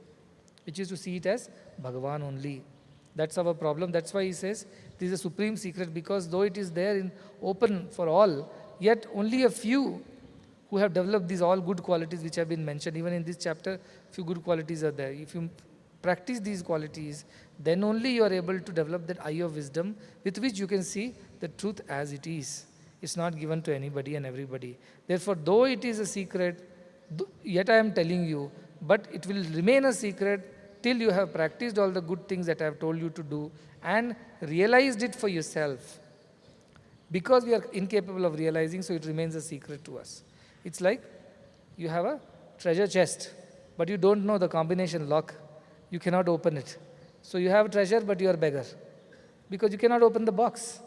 Speaker 4: which is to see it as Bhagavan only. That's our problem. That's why he says this is a supreme secret, because though it is there in open for all, yet only a few who have developed these all good qualities which have been mentioned. Even in this chapter, few good qualities are there. If you practice these qualities, then only you are able to develop that eye of wisdom with which you can see the truth as it is. It's not given to anybody and everybody. Therefore, though it is a secret, yet I am telling you, but it will remain a secret till you have practiced all the good things that I have told you to do and realized it for yourself. Because we are incapable of realizing, so it remains a secret to us. It's like you have a treasure chest, but you don't know the combination lock. You cannot open it. So you have treasure, but you are beggar, because you cannot open the box.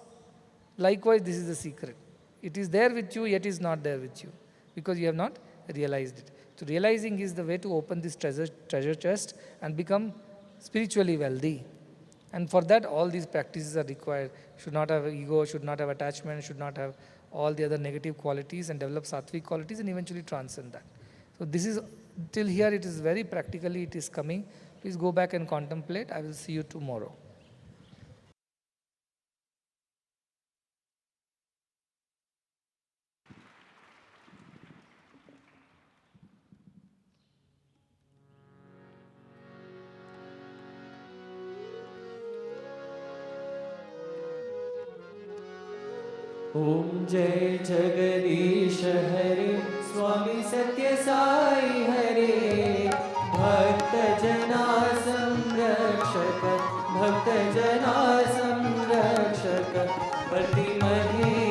Speaker 4: Likewise, this is the secret. It is there with you, yet is not there with you, because you have not realized it. So realizing is the way to open this treasure chest and become spiritually wealthy. And for that, all these practices are required. Should not have ego, should not have attachment, should not have all the other negative qualities, and develop sattvic qualities and eventually transcend that. So this is, till here it is very practically, it is coming. Please go back and contemplate. I will see you tomorrow.
Speaker 5: ॐ जय जगदीश हरे स्वामी सत्य साई हरे भक्त जना संरक्षक भक्त जना संरक्षक पति महे